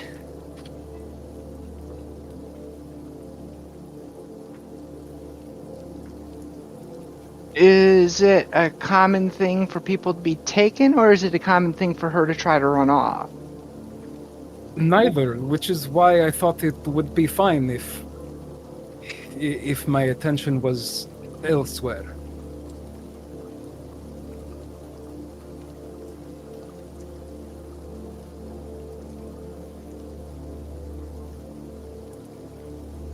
Speaker 4: Is it a common thing for people to be taken, or is it a common thing for her to try to run off?
Speaker 1: Neither, which is why I thought it would be fine if my attention was elsewhere.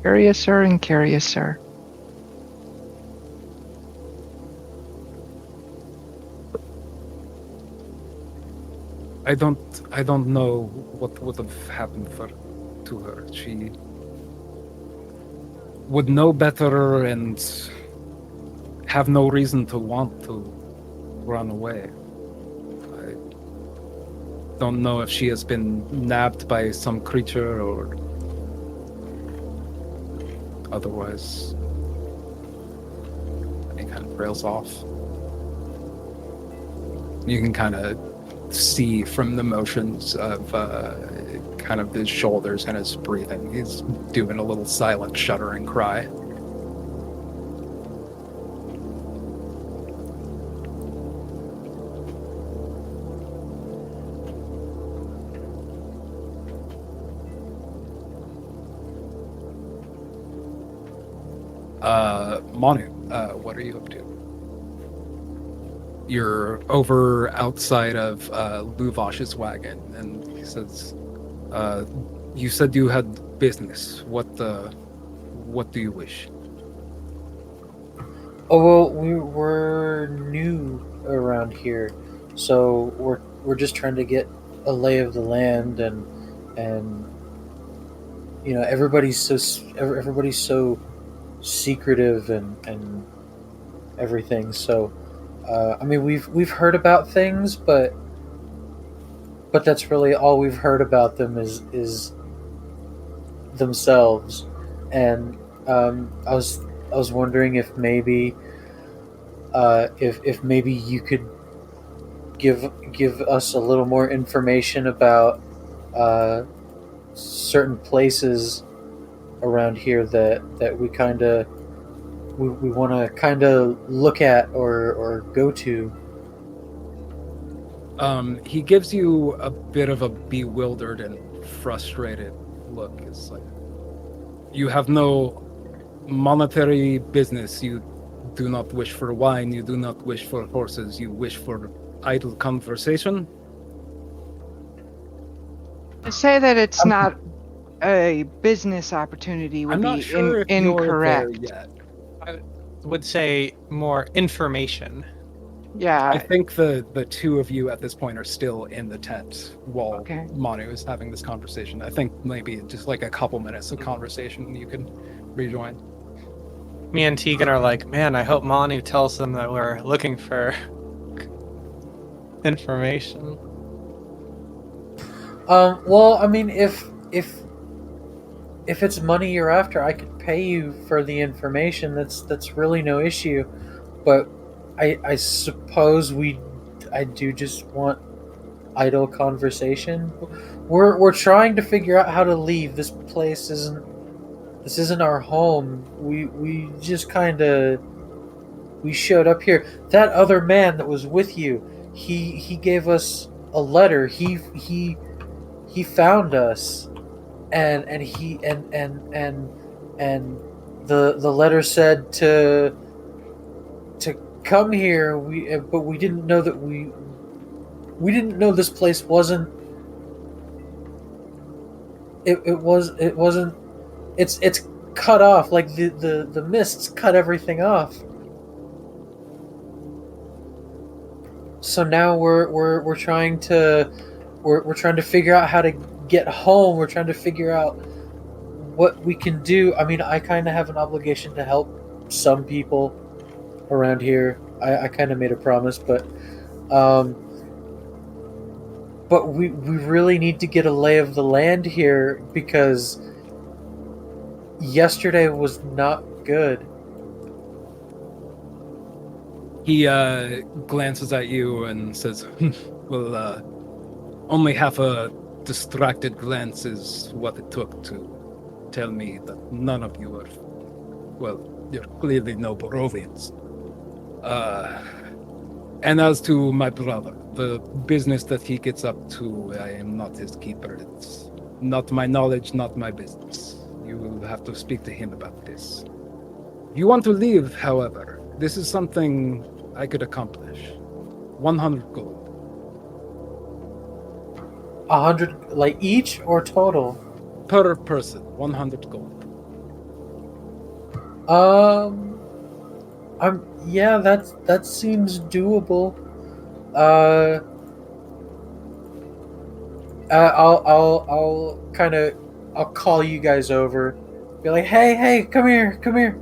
Speaker 4: Curious, sir, and curious, sir.
Speaker 1: I don't know what would have happened to her. She would know better and have no reason to want to run away. I don't know if she has been nabbed by some creature or otherwise. He kind of trails off. You can kind of see from the motions of kind of his shoulders and his breathing. He's doing a little silent shuddering cry. Manu, what are you up to? You're over outside of Luvash's wagon, and he says, you said you had business. What do you wish?
Speaker 3: Oh, well, we're new around here, so we're just trying to get a lay of the land, and you know, everybody's so secretive and everything. So I mean, we've heard about things, but that's really all we've heard about them is themselves. And I was wondering if maybe if maybe you could give us a little more information about certain places around here that we kind of we want to kind of look at or go to.
Speaker 1: He gives you a bit of a bewildered and frustrated look. It's like, you have no monetary business. You do not wish for wine. You do not wish for horses. You wish for idle conversation.
Speaker 4: To say that it's not a business opportunity would
Speaker 1: I'm not
Speaker 4: be
Speaker 1: sure if
Speaker 4: incorrect.
Speaker 1: you're there yet.
Speaker 2: I would say more information.
Speaker 4: Yeah.
Speaker 1: I think the two of you at this point are still in the tent while
Speaker 4: Okay.
Speaker 1: Manu is having this conversation. I think maybe just like a couple minutes of conversation you can rejoin.
Speaker 2: Me and Tegan are like, man, I hope Manu tells them that we're looking for information.
Speaker 3: Well, I mean, if it's money you're after, I could pay you for the information. That's really no issue. But I suppose I do just want idle conversation. We're trying to figure out how to leave. This place isn't our home. We just kind of we showed up here. That other man that was with you, he gave us a letter. He found us, and the letter said to come here. But we didn't know that we didn't know this place wasn't. It wasn't. It's cut off, like the mists cut everything off. So now we're trying to we're trying to figure out how to get home. We're trying to figure out what we can do. I mean, I kind of have an obligation to help some people around here. I kind of made a promise, but we really need to get a lay of the land here because yesterday was not good.
Speaker 1: He glances at you and says, well, only half a distracted glance is what it took to tell me that none of you are, well, you're clearly no Borovians. And as to my brother, the business that he gets up to, I am not his keeper. It's not my knowledge, not my business. You will have to speak to him about this. If you want to leave, however, this is something I could accomplish. 100 gold.
Speaker 3: 100, like each or total?
Speaker 1: Per person, 100 gold.
Speaker 3: Yeah, that seems doable. I'll call you guys over. Be like, hey, come here.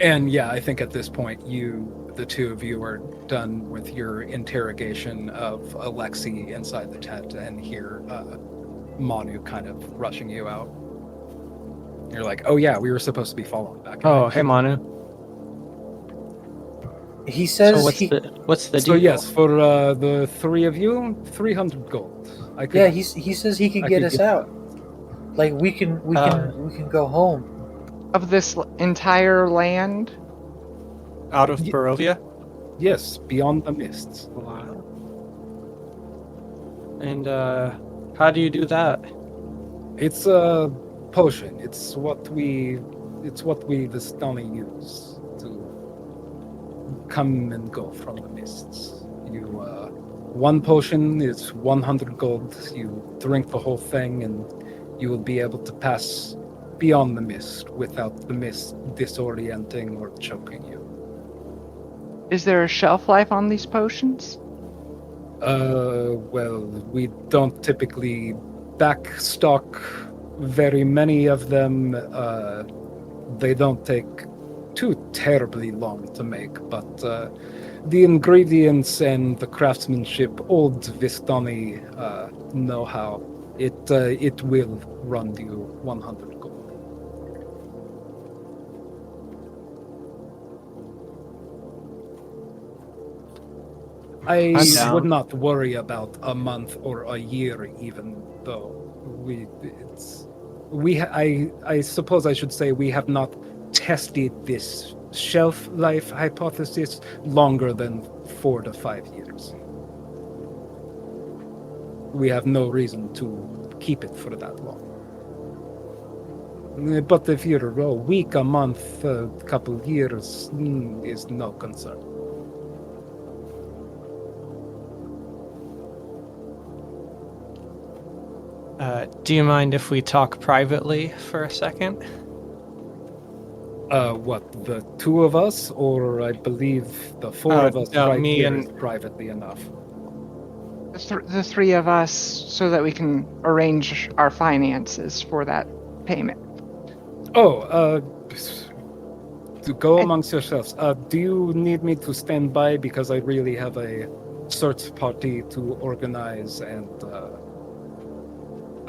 Speaker 1: And yeah, I think at this point, the two of you are done with your interrogation of Alexei inside the tent and hear Manu kind of rushing you out. You're like, oh yeah, we were supposed to be following back.
Speaker 2: Oh, hey Manu.
Speaker 3: He says
Speaker 2: so what's the
Speaker 1: So
Speaker 2: deal?
Speaker 1: yes, for the three of you, 300 gold.
Speaker 3: He says he could get us out. Like we can go home.
Speaker 4: Of this entire land?
Speaker 2: Out of Barovia?
Speaker 1: Yes, beyond the mists.
Speaker 2: Wow. And how do you do that?
Speaker 1: It's a potion. It's what we Vistani use to come and go from the mists. One potion is 100 gold. You drink the whole thing and you will be able to pass beyond the mist without the mist disorienting or choking you.
Speaker 4: Is there a shelf life on these potions?
Speaker 1: Well, we don't typically backstock very many of them. They don't take too terribly long to make, but the ingredients and the craftsmanship, old Vistani know-how, it will run you 100 gold. I would not worry about a month or a year, even though I suppose I should say we have not tested this shelf life hypothesis longer than 4 to 5 years. We have no reason to keep it for that long. But if you're a week, a month, a couple years, is no concern.
Speaker 2: Do you mind if we talk privately for a second?
Speaker 1: What, the two of us, or I believe the four of us right
Speaker 2: me
Speaker 1: here
Speaker 2: and
Speaker 1: is privately enough?
Speaker 4: The three of us, so that we can arrange our finances for that payment.
Speaker 1: Oh, to go amongst yourselves. Do you need me to stand by because I really have a search party to organize, and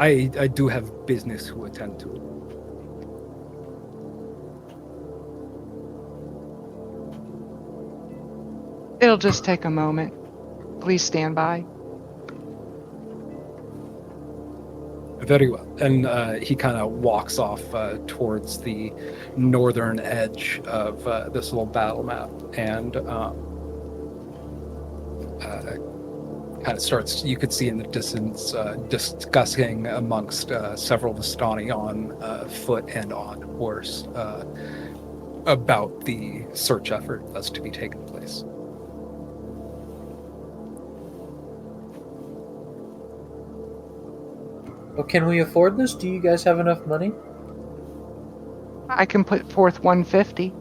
Speaker 1: I do have business to attend to.
Speaker 4: It'll just take a moment. Please stand by.
Speaker 1: Very well. And he kind of walks off towards the northern edge of this little battle map and kind of starts, you could see in the distance, discussing amongst several Vistani on foot and on horse about the search effort that's to be taking place.
Speaker 3: Well, can we afford this? Do you guys have enough money?
Speaker 4: I can put forth 150.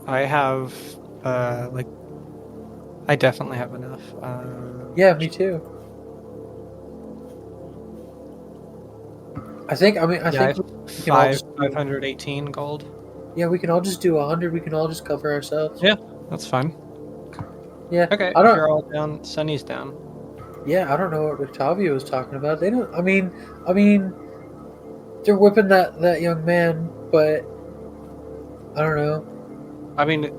Speaker 2: I have, I definitely have enough.
Speaker 3: Yeah, me too. I think we can all just
Speaker 2: 518 gold.
Speaker 3: Yeah, we can all just do 100. We can all just cover ourselves.
Speaker 2: Yeah. That's fine.
Speaker 3: Yeah.
Speaker 2: Okay,
Speaker 3: I
Speaker 2: if
Speaker 3: don't.
Speaker 2: you're all down, Sunny's down.
Speaker 3: Yeah, I don't know what Octavio was talking about. They don't. I mean, they're whipping that young man, but I don't know.
Speaker 2: I mean,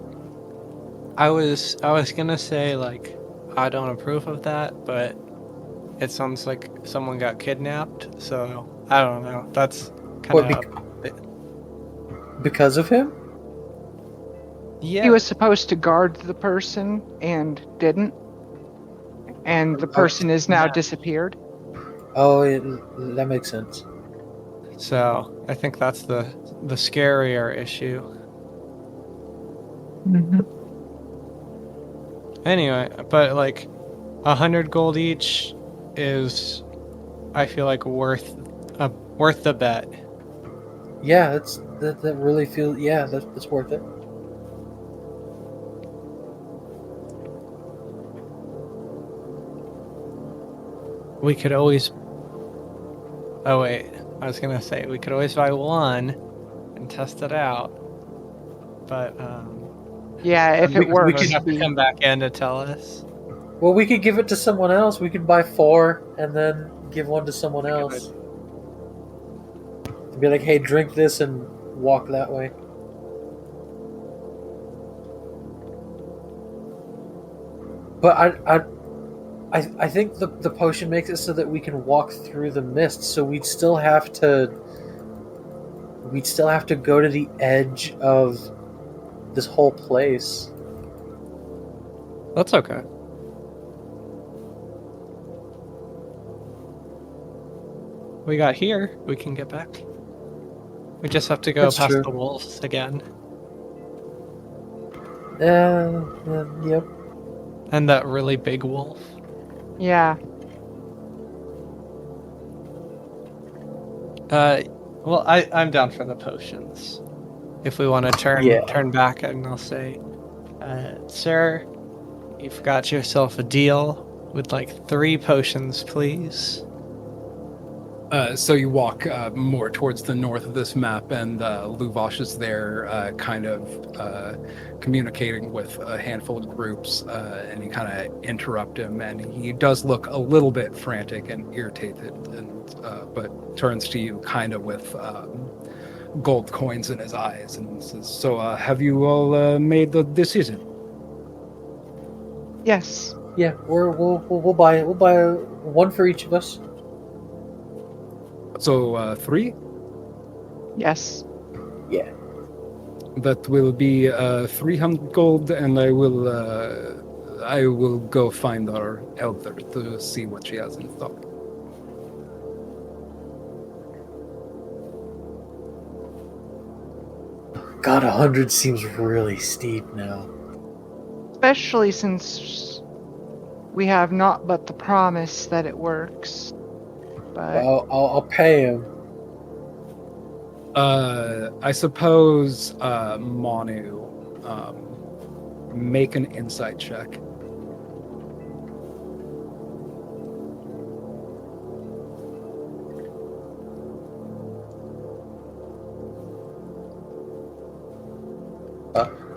Speaker 2: I was gonna say like I don't approve of that, but it sounds like someone got kidnapped, so I don't know. That's kind of
Speaker 3: Because of him?
Speaker 2: yeah.
Speaker 4: He was supposed to guard the person and didn't, and the person is now disappeared.
Speaker 3: Oh, that makes sense.
Speaker 2: So I think that's the scarier issue.
Speaker 4: Mm-hmm.
Speaker 2: Anyway, but like 100 gold each is, I feel like worth the bet.
Speaker 3: Yeah, that really feels. Yeah, that's worth it.
Speaker 2: We could always. Oh wait, I was gonna say we could always buy one and test it out, but
Speaker 4: Yeah, if it works.
Speaker 2: We'd have to come back in to tell us.
Speaker 3: Well, we could give it to someone else. We could buy 4 and then give one to someone else. Be like, hey, drink this and walk that way. But I think the potion makes it so that we can walk through the mist. So we'd still have to go to the edge of this whole place.
Speaker 2: That's okay. We got here. We can get back. We just have to go past the wolves again.
Speaker 3: Yep.
Speaker 2: And that really big wolf.
Speaker 4: Yeah.
Speaker 2: Well, I'm down for the potions. If we want to turn back, and I'll say, sir, you've got yourself a deal. Would like 3 potions, please.
Speaker 1: So you walk more towards the north of this map, and Luvash is there, kind of communicating with a handful of groups, and you kind of interrupt him, and he does look a little bit frantic and irritated, and but turns to you kind of with gold coins in his eyes, and says, "So, have you all made the decision?"
Speaker 4: Yes.
Speaker 3: Yeah, we'll buy it. We'll buy one for each of us.
Speaker 1: So 3?
Speaker 4: Yes.
Speaker 3: Yeah.
Speaker 1: That will be 300 gold, and I will go find our elder to see what she has in stock.
Speaker 3: God, 100 seems really steep now.
Speaker 4: Especially since we have not but the promise that it works. But
Speaker 3: I'll pay him.
Speaker 1: I suppose Manu, make an insight check.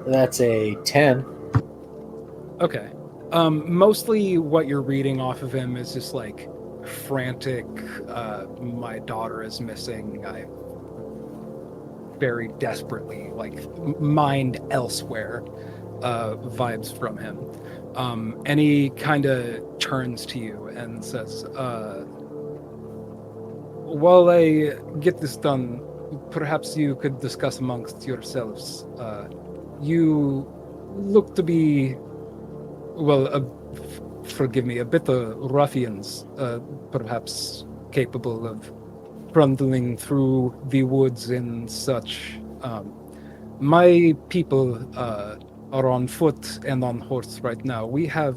Speaker 3: That's a 10.
Speaker 1: Okay. Mostly what you're reading off of him is just like frantic, my daughter is missing, I very desperately, like, mind elsewhere, vibes from him. And he kind of turns to you and says, while I get this done, perhaps you could discuss amongst yourselves. You look to be, well, forgive me, a bit of ruffians, perhaps capable of trundling through the woods and such. My people are on foot and on horse right now. We have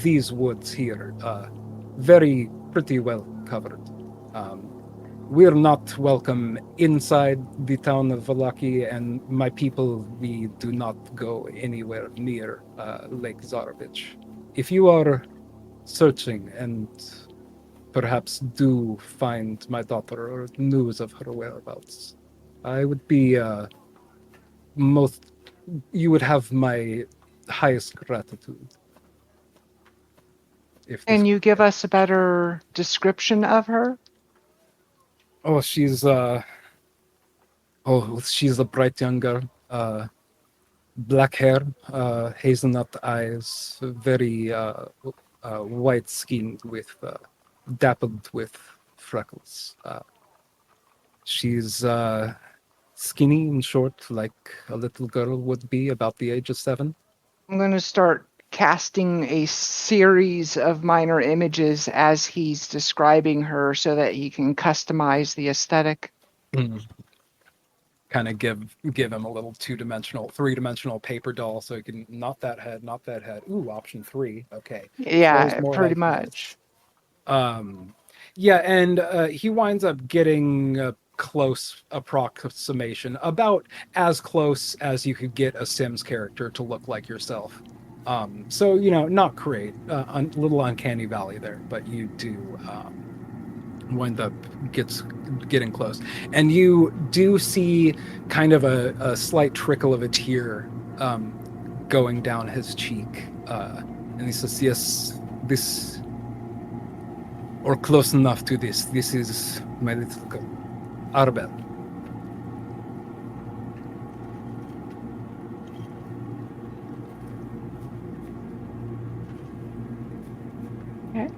Speaker 1: these woods here, pretty well covered. We're not welcome inside the town of Valaki, and my people, we do not go anywhere near Lake Zarovich. If you are searching and perhaps do find my daughter or news of her whereabouts, I would be you would have my highest gratitude. If this
Speaker 4: Can you give us a better description of her?
Speaker 1: Oh, she's she's a bright young girl. Black hair, hazelnut eyes, very white skinned with dappled with freckles. She's skinny and short, like a little girl would be, about the age of 7.
Speaker 4: I'm going to start casting a series of minor images as he's describing her so that he can customize the aesthetic.
Speaker 1: Kind of give him a little 3-dimensional paper doll, so he can not that head. Ooh, option 3. Okay.
Speaker 4: Yeah, pretty much.
Speaker 1: Yeah, and he winds up getting a close approximation, about as close as you could get a Sims character to look like yourself. So, not great, a little uncanny valley there, but you do wind up getting close. And you do see kind of a slight trickle of a tear going down his cheek. And he says, yes, this, or close enough to this. This is my little girl, Arbel.
Speaker 4: Okay.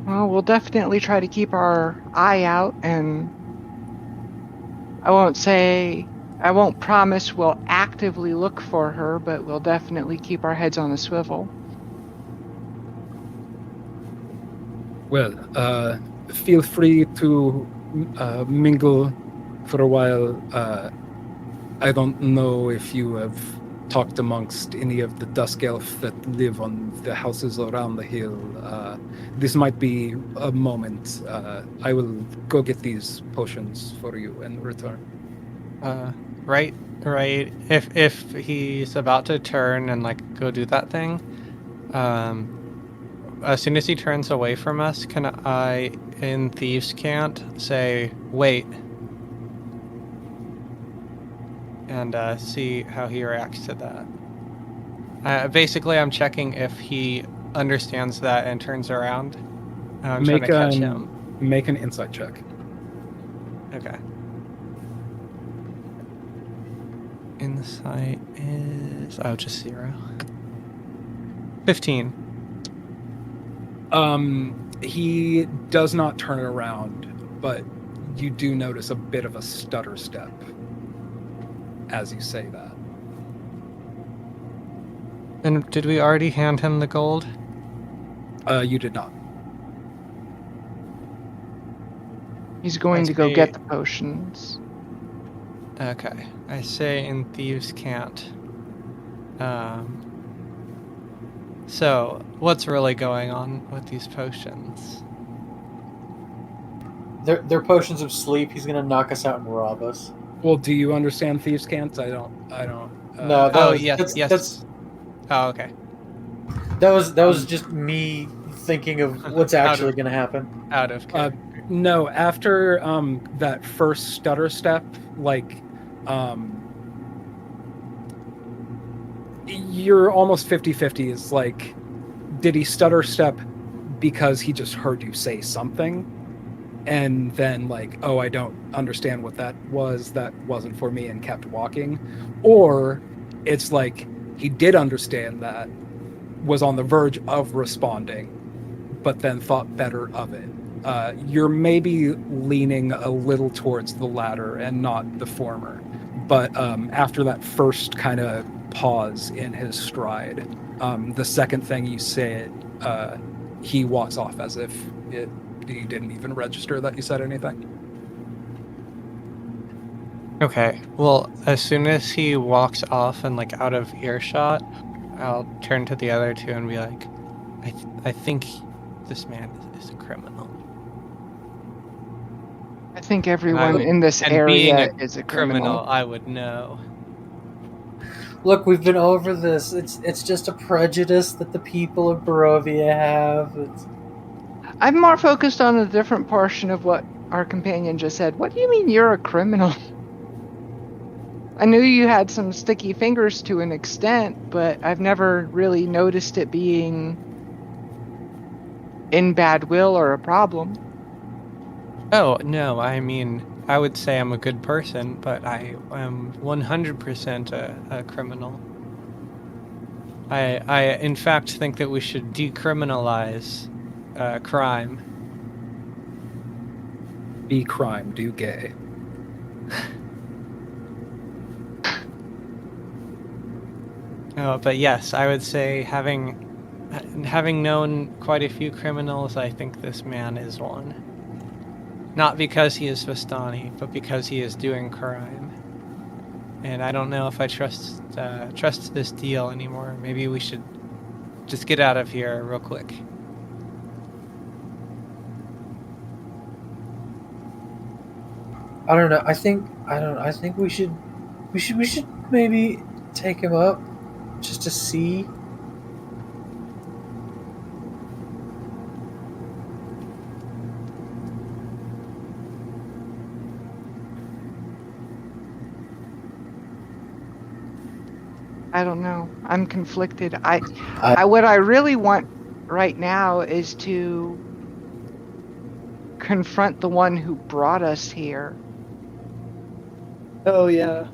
Speaker 4: Well, we'll definitely try to keep our eye out, and I won't promise we'll actively look for her, but we'll definitely keep our heads on a swivel.
Speaker 1: Well, feel free to mingle for a while. I don't know if you have talked amongst any of the Dusk Elf that live on the houses around the hill. This might be a moment. I will go get these potions for you and return.
Speaker 2: Right. If he's about to turn and go do that thing, as soon as he turns away from us, can I, in Thieves' Cant, say, wait, and see how he reacts to that. Basically, I'm checking if he understands that and turns around. I'm trying to catch him.
Speaker 1: Make an insight check.
Speaker 2: Okay. Insight is just 0. 15.
Speaker 1: He does not turn around, but you do notice a bit of a stutter step as you say that.
Speaker 2: And did we already hand him the gold?
Speaker 1: You did not.
Speaker 4: He's going to go get the potions.
Speaker 2: Okay. I say in Thieves' Cant. So, what's really going on with these potions?
Speaker 3: They're potions of sleep. He's gonna knock us out and rob us.
Speaker 1: Well, do you understand Thieves' Cant? I don't.
Speaker 3: No.
Speaker 2: Yes. Oh, okay.
Speaker 3: That was just me thinking of what's actually gonna happen.
Speaker 2: Out of character.
Speaker 1: No, after that first stutter step, you're almost 50-50. Is did he stutter step because he just heard you say something? And then oh, I don't understand what that wasn't for me, and kept walking? Or it's he did understand that, was on the verge of responding, but then thought better of it. You're maybe leaning a little towards the latter and not the former. But after that first kind of pause in his stride, the second thing you said, he walks off as if he didn't even register that you said anything.
Speaker 2: Okay. Well, as soon as he walks off and out of earshot, I'll turn to the other two and be like, I think this man is a criminal.
Speaker 4: I think everyone in this area is a criminal.
Speaker 2: I would know.
Speaker 3: Look, we've been over this. It's just a prejudice that the people of Barovia have.
Speaker 4: I'm more focused on a different portion of what our companion just said. What do you mean you're a criminal? I knew you had some sticky fingers to an extent, but I've never really noticed it being in bad will or a problem.
Speaker 2: Oh, no, I mean, I would say I'm a good person, but I am 100% a criminal. I in fact think that we should decriminalize crime.
Speaker 1: Be crime, do gay.
Speaker 2: Oh, but yes, I would say having known quite a few criminals, I think this man is one. Not because he is Vistani, but because he is doing crime. And I don't know if I trust this deal anymore. Maybe we should just get out of here real quick.
Speaker 3: I don't know. I think we should maybe take him up just to see.
Speaker 4: I don't know. I'm conflicted. What I really want right now is to confront the one who brought us here.
Speaker 5: Oh yeah.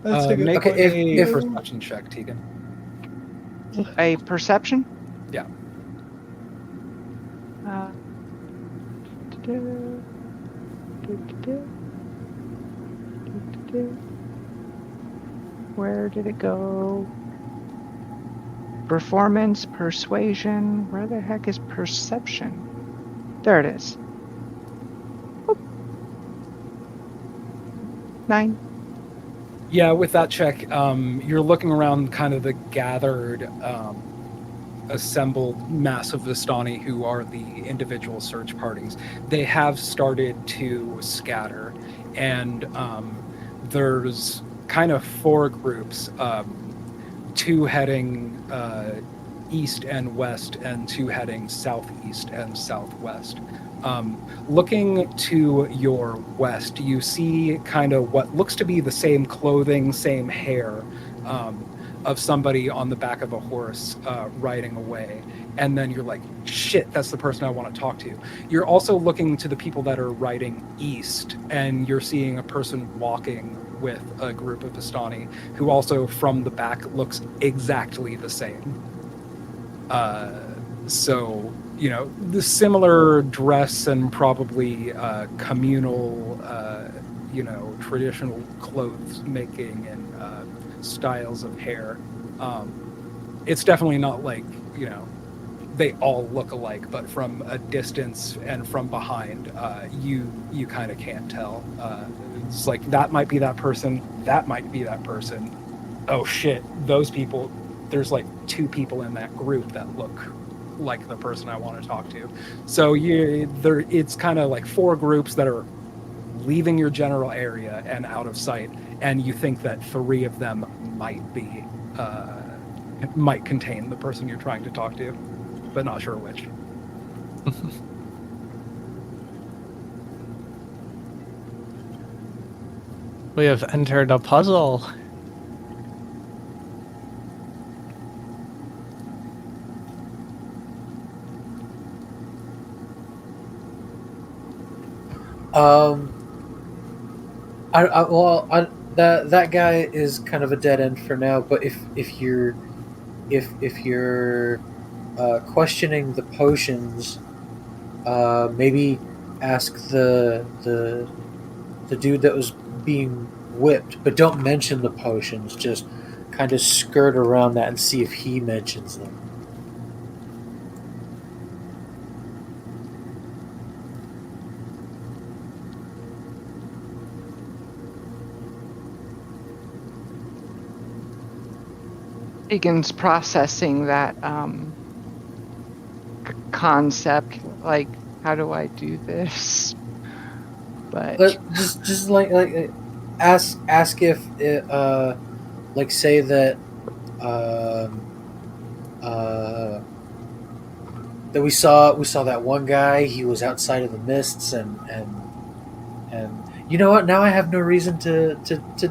Speaker 5: That's a good
Speaker 1: Make
Speaker 3: Okay,
Speaker 1: a
Speaker 3: if-
Speaker 1: perception check, Tegan.
Speaker 4: A perception?
Speaker 1: Yeah.
Speaker 4: Where did it go? Performance, persuasion. Where the heck is perception? There it is. Oop. 9.
Speaker 1: Yeah, with that check, you're looking around kind of the gathered, assembled mass of Vistani who are the individual search parties. They have started to scatter, and there's kind of 4 groups, 2 heading east and west, and 2 heading southeast and southwest. Looking to your west, you see kind of what looks to be the same clothing, same hair of somebody on the back of a horse riding away. And then you're like, shit, that's the person I want to talk to. You're also looking to the people that are riding east, and you're seeing a person walking with a group of Vistani who also from the back looks exactly the same. So, you know, the similar dress and probably communal, you know, traditional clothes making and styles of hair. It's definitely not like, you know, they all look alike, but from a distance and from behind, you kind of can't tell. It's like, that might be that person, that might be that person. Oh shit, those people, there's like 2 people in that group that look like the person I want to talk to. So it's kind of like 4 groups that are leaving your general area and out of sight, and you think that 3 of them might contain the person you're trying to talk to, but not sure which.
Speaker 2: We have entered a puzzle.
Speaker 3: That guy is kind of a dead end for now. But if you're questioning the potions, maybe ask the dude that was being whipped, but don't mention the potions. Just kind of skirt around that and see if he mentions them.
Speaker 4: Egan's processing that concept, like, how do I do this? But
Speaker 3: just like ask if it, like, say that that we saw that one guy. He was outside of the mists, and you know what? Now I have no reason to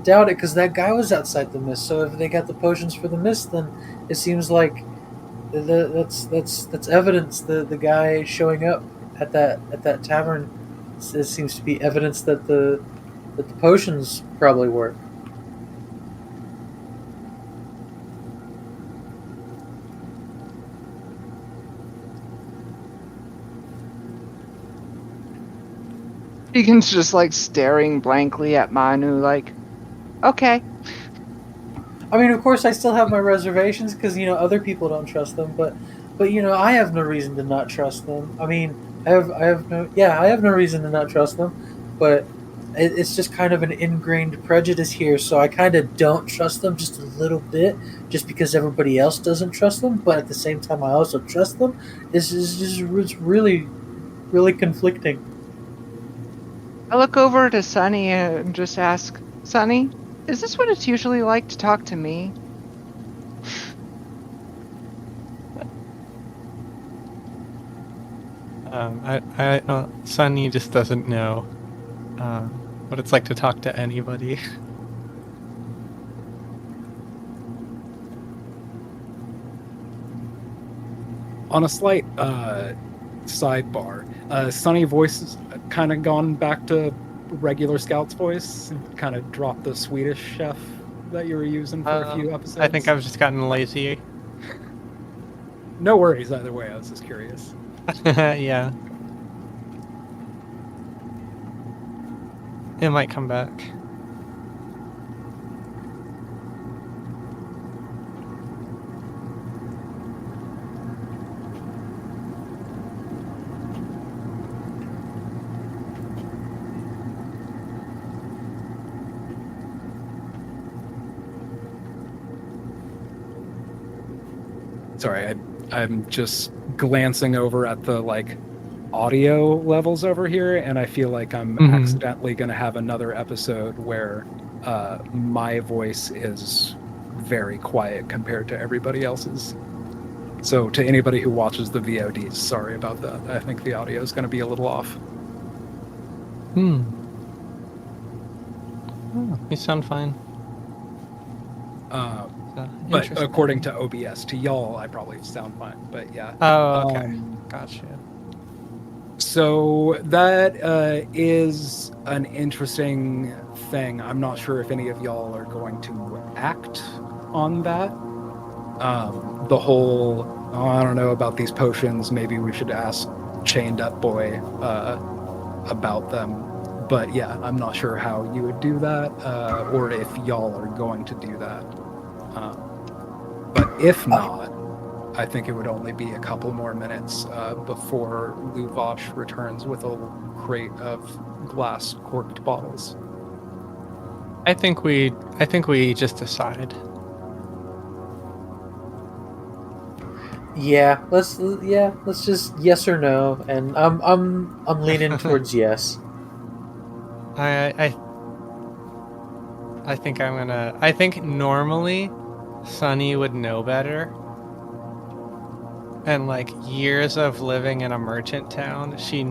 Speaker 3: doubt it because that guy was outside the mist. So if they got the potions for the mist, then it seems like that's evidence. The guy showing up at that tavern, it seems to be evidence that the potions probably work.
Speaker 4: Deacon's just like staring blankly at Manu, like, okay.
Speaker 3: I mean, of course, I still have my reservations because other people don't trust them, but I have no reason to not trust them. I mean, I have no reason to not trust them, but it's just kind of an ingrained prejudice here. So I kind of don't trust them just a little bit, just because everybody else doesn't trust them. But at the same time, I also trust them. This is just really, really conflicting.
Speaker 4: I look over to Sunny and just ask, Sunny, is this what it's usually like to talk to me?
Speaker 2: Sunny just doesn't know what it's like to talk to anybody.
Speaker 1: On a slight sidebar, Sunny voice has kind of gone back to regular Scout's voice, and kind of dropped the Swedish chef that you were using for a few episodes.
Speaker 2: I think I've just gotten lazy.
Speaker 1: No worries either way, I was just curious.
Speaker 2: Yeah. It might come back.
Speaker 1: Sorry, I'm just glancing over at the audio levels over here, and I feel like I'm accidentally going to have another episode where my voice is very quiet compared to everybody else's. So to anybody who watches the VODs, sorry about that. I think the audio is going to be a little off.
Speaker 2: Oh, you sound fine.
Speaker 1: But according to OBS, to y'all, I probably sound fine. But yeah.
Speaker 2: Oh, okay. Gotcha.
Speaker 1: So that is an interesting thing. I'm not sure if any of y'all are going to act on that. The whole, I don't know about these potions. Maybe we should ask Chained Up Boy about them. But yeah, I'm not sure how you would do that, or if y'all are going to do that. But if not, I think it would only be a couple more minutes before Luvash returns with a crate of glass corked bottles.
Speaker 2: I think we just decide.
Speaker 3: Yeah, let's just yes or no, and I'm leaning towards yes.
Speaker 2: I think normally Sunny would know better. And years of living in a merchant town, she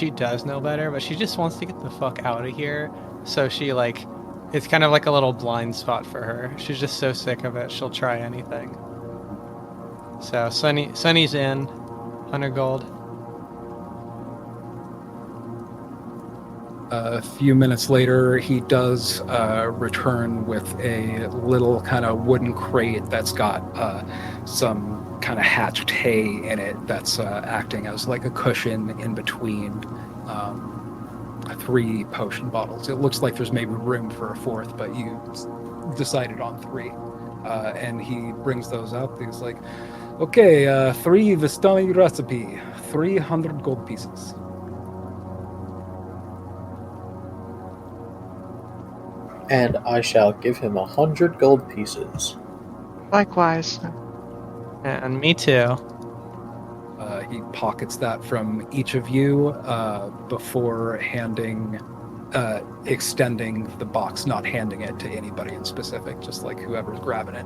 Speaker 2: does know better, but she just wants to get the fuck out of here. So she it's kind of like a little blind spot for her. She's just so sick of it, she'll try anything. So Sunny's in, 100 gold.
Speaker 1: A few minutes later, he does return with a little kind of wooden crate that's got some kind of hatched hay in it that's acting as a cushion in between 3 potion bottles. It looks like there's maybe room for a 4th, but you decided on 3. And he brings those up. He's like, okay, 3 Vistani recipe, 300 gold pieces.
Speaker 3: And I shall give him 100 gold pieces.
Speaker 4: Likewise.
Speaker 2: And me too.
Speaker 1: He pockets that from each of you before extending the box, not handing it to anybody in specific, just whoever's grabbing it.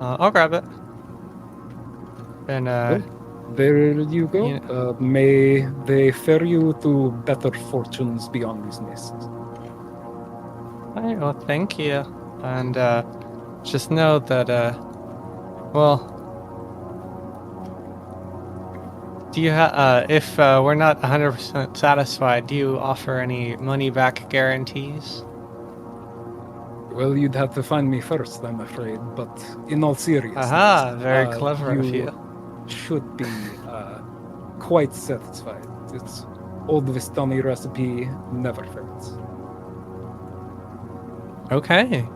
Speaker 2: I'll grab it. And
Speaker 1: There you go.
Speaker 2: Yeah.
Speaker 1: May they fare you to better fortunes beyond these mists.
Speaker 2: All right, well, thank you. And just know that, well, do you if we're not 100% satisfied, do you offer any money-back guarantees?
Speaker 1: Well, you'd have to find me first, I'm afraid. But in all seriousness,
Speaker 2: Aha, very clever of you.
Speaker 1: Should be quite satisfied. It's old Vistani recipe, never fails.
Speaker 2: Okay.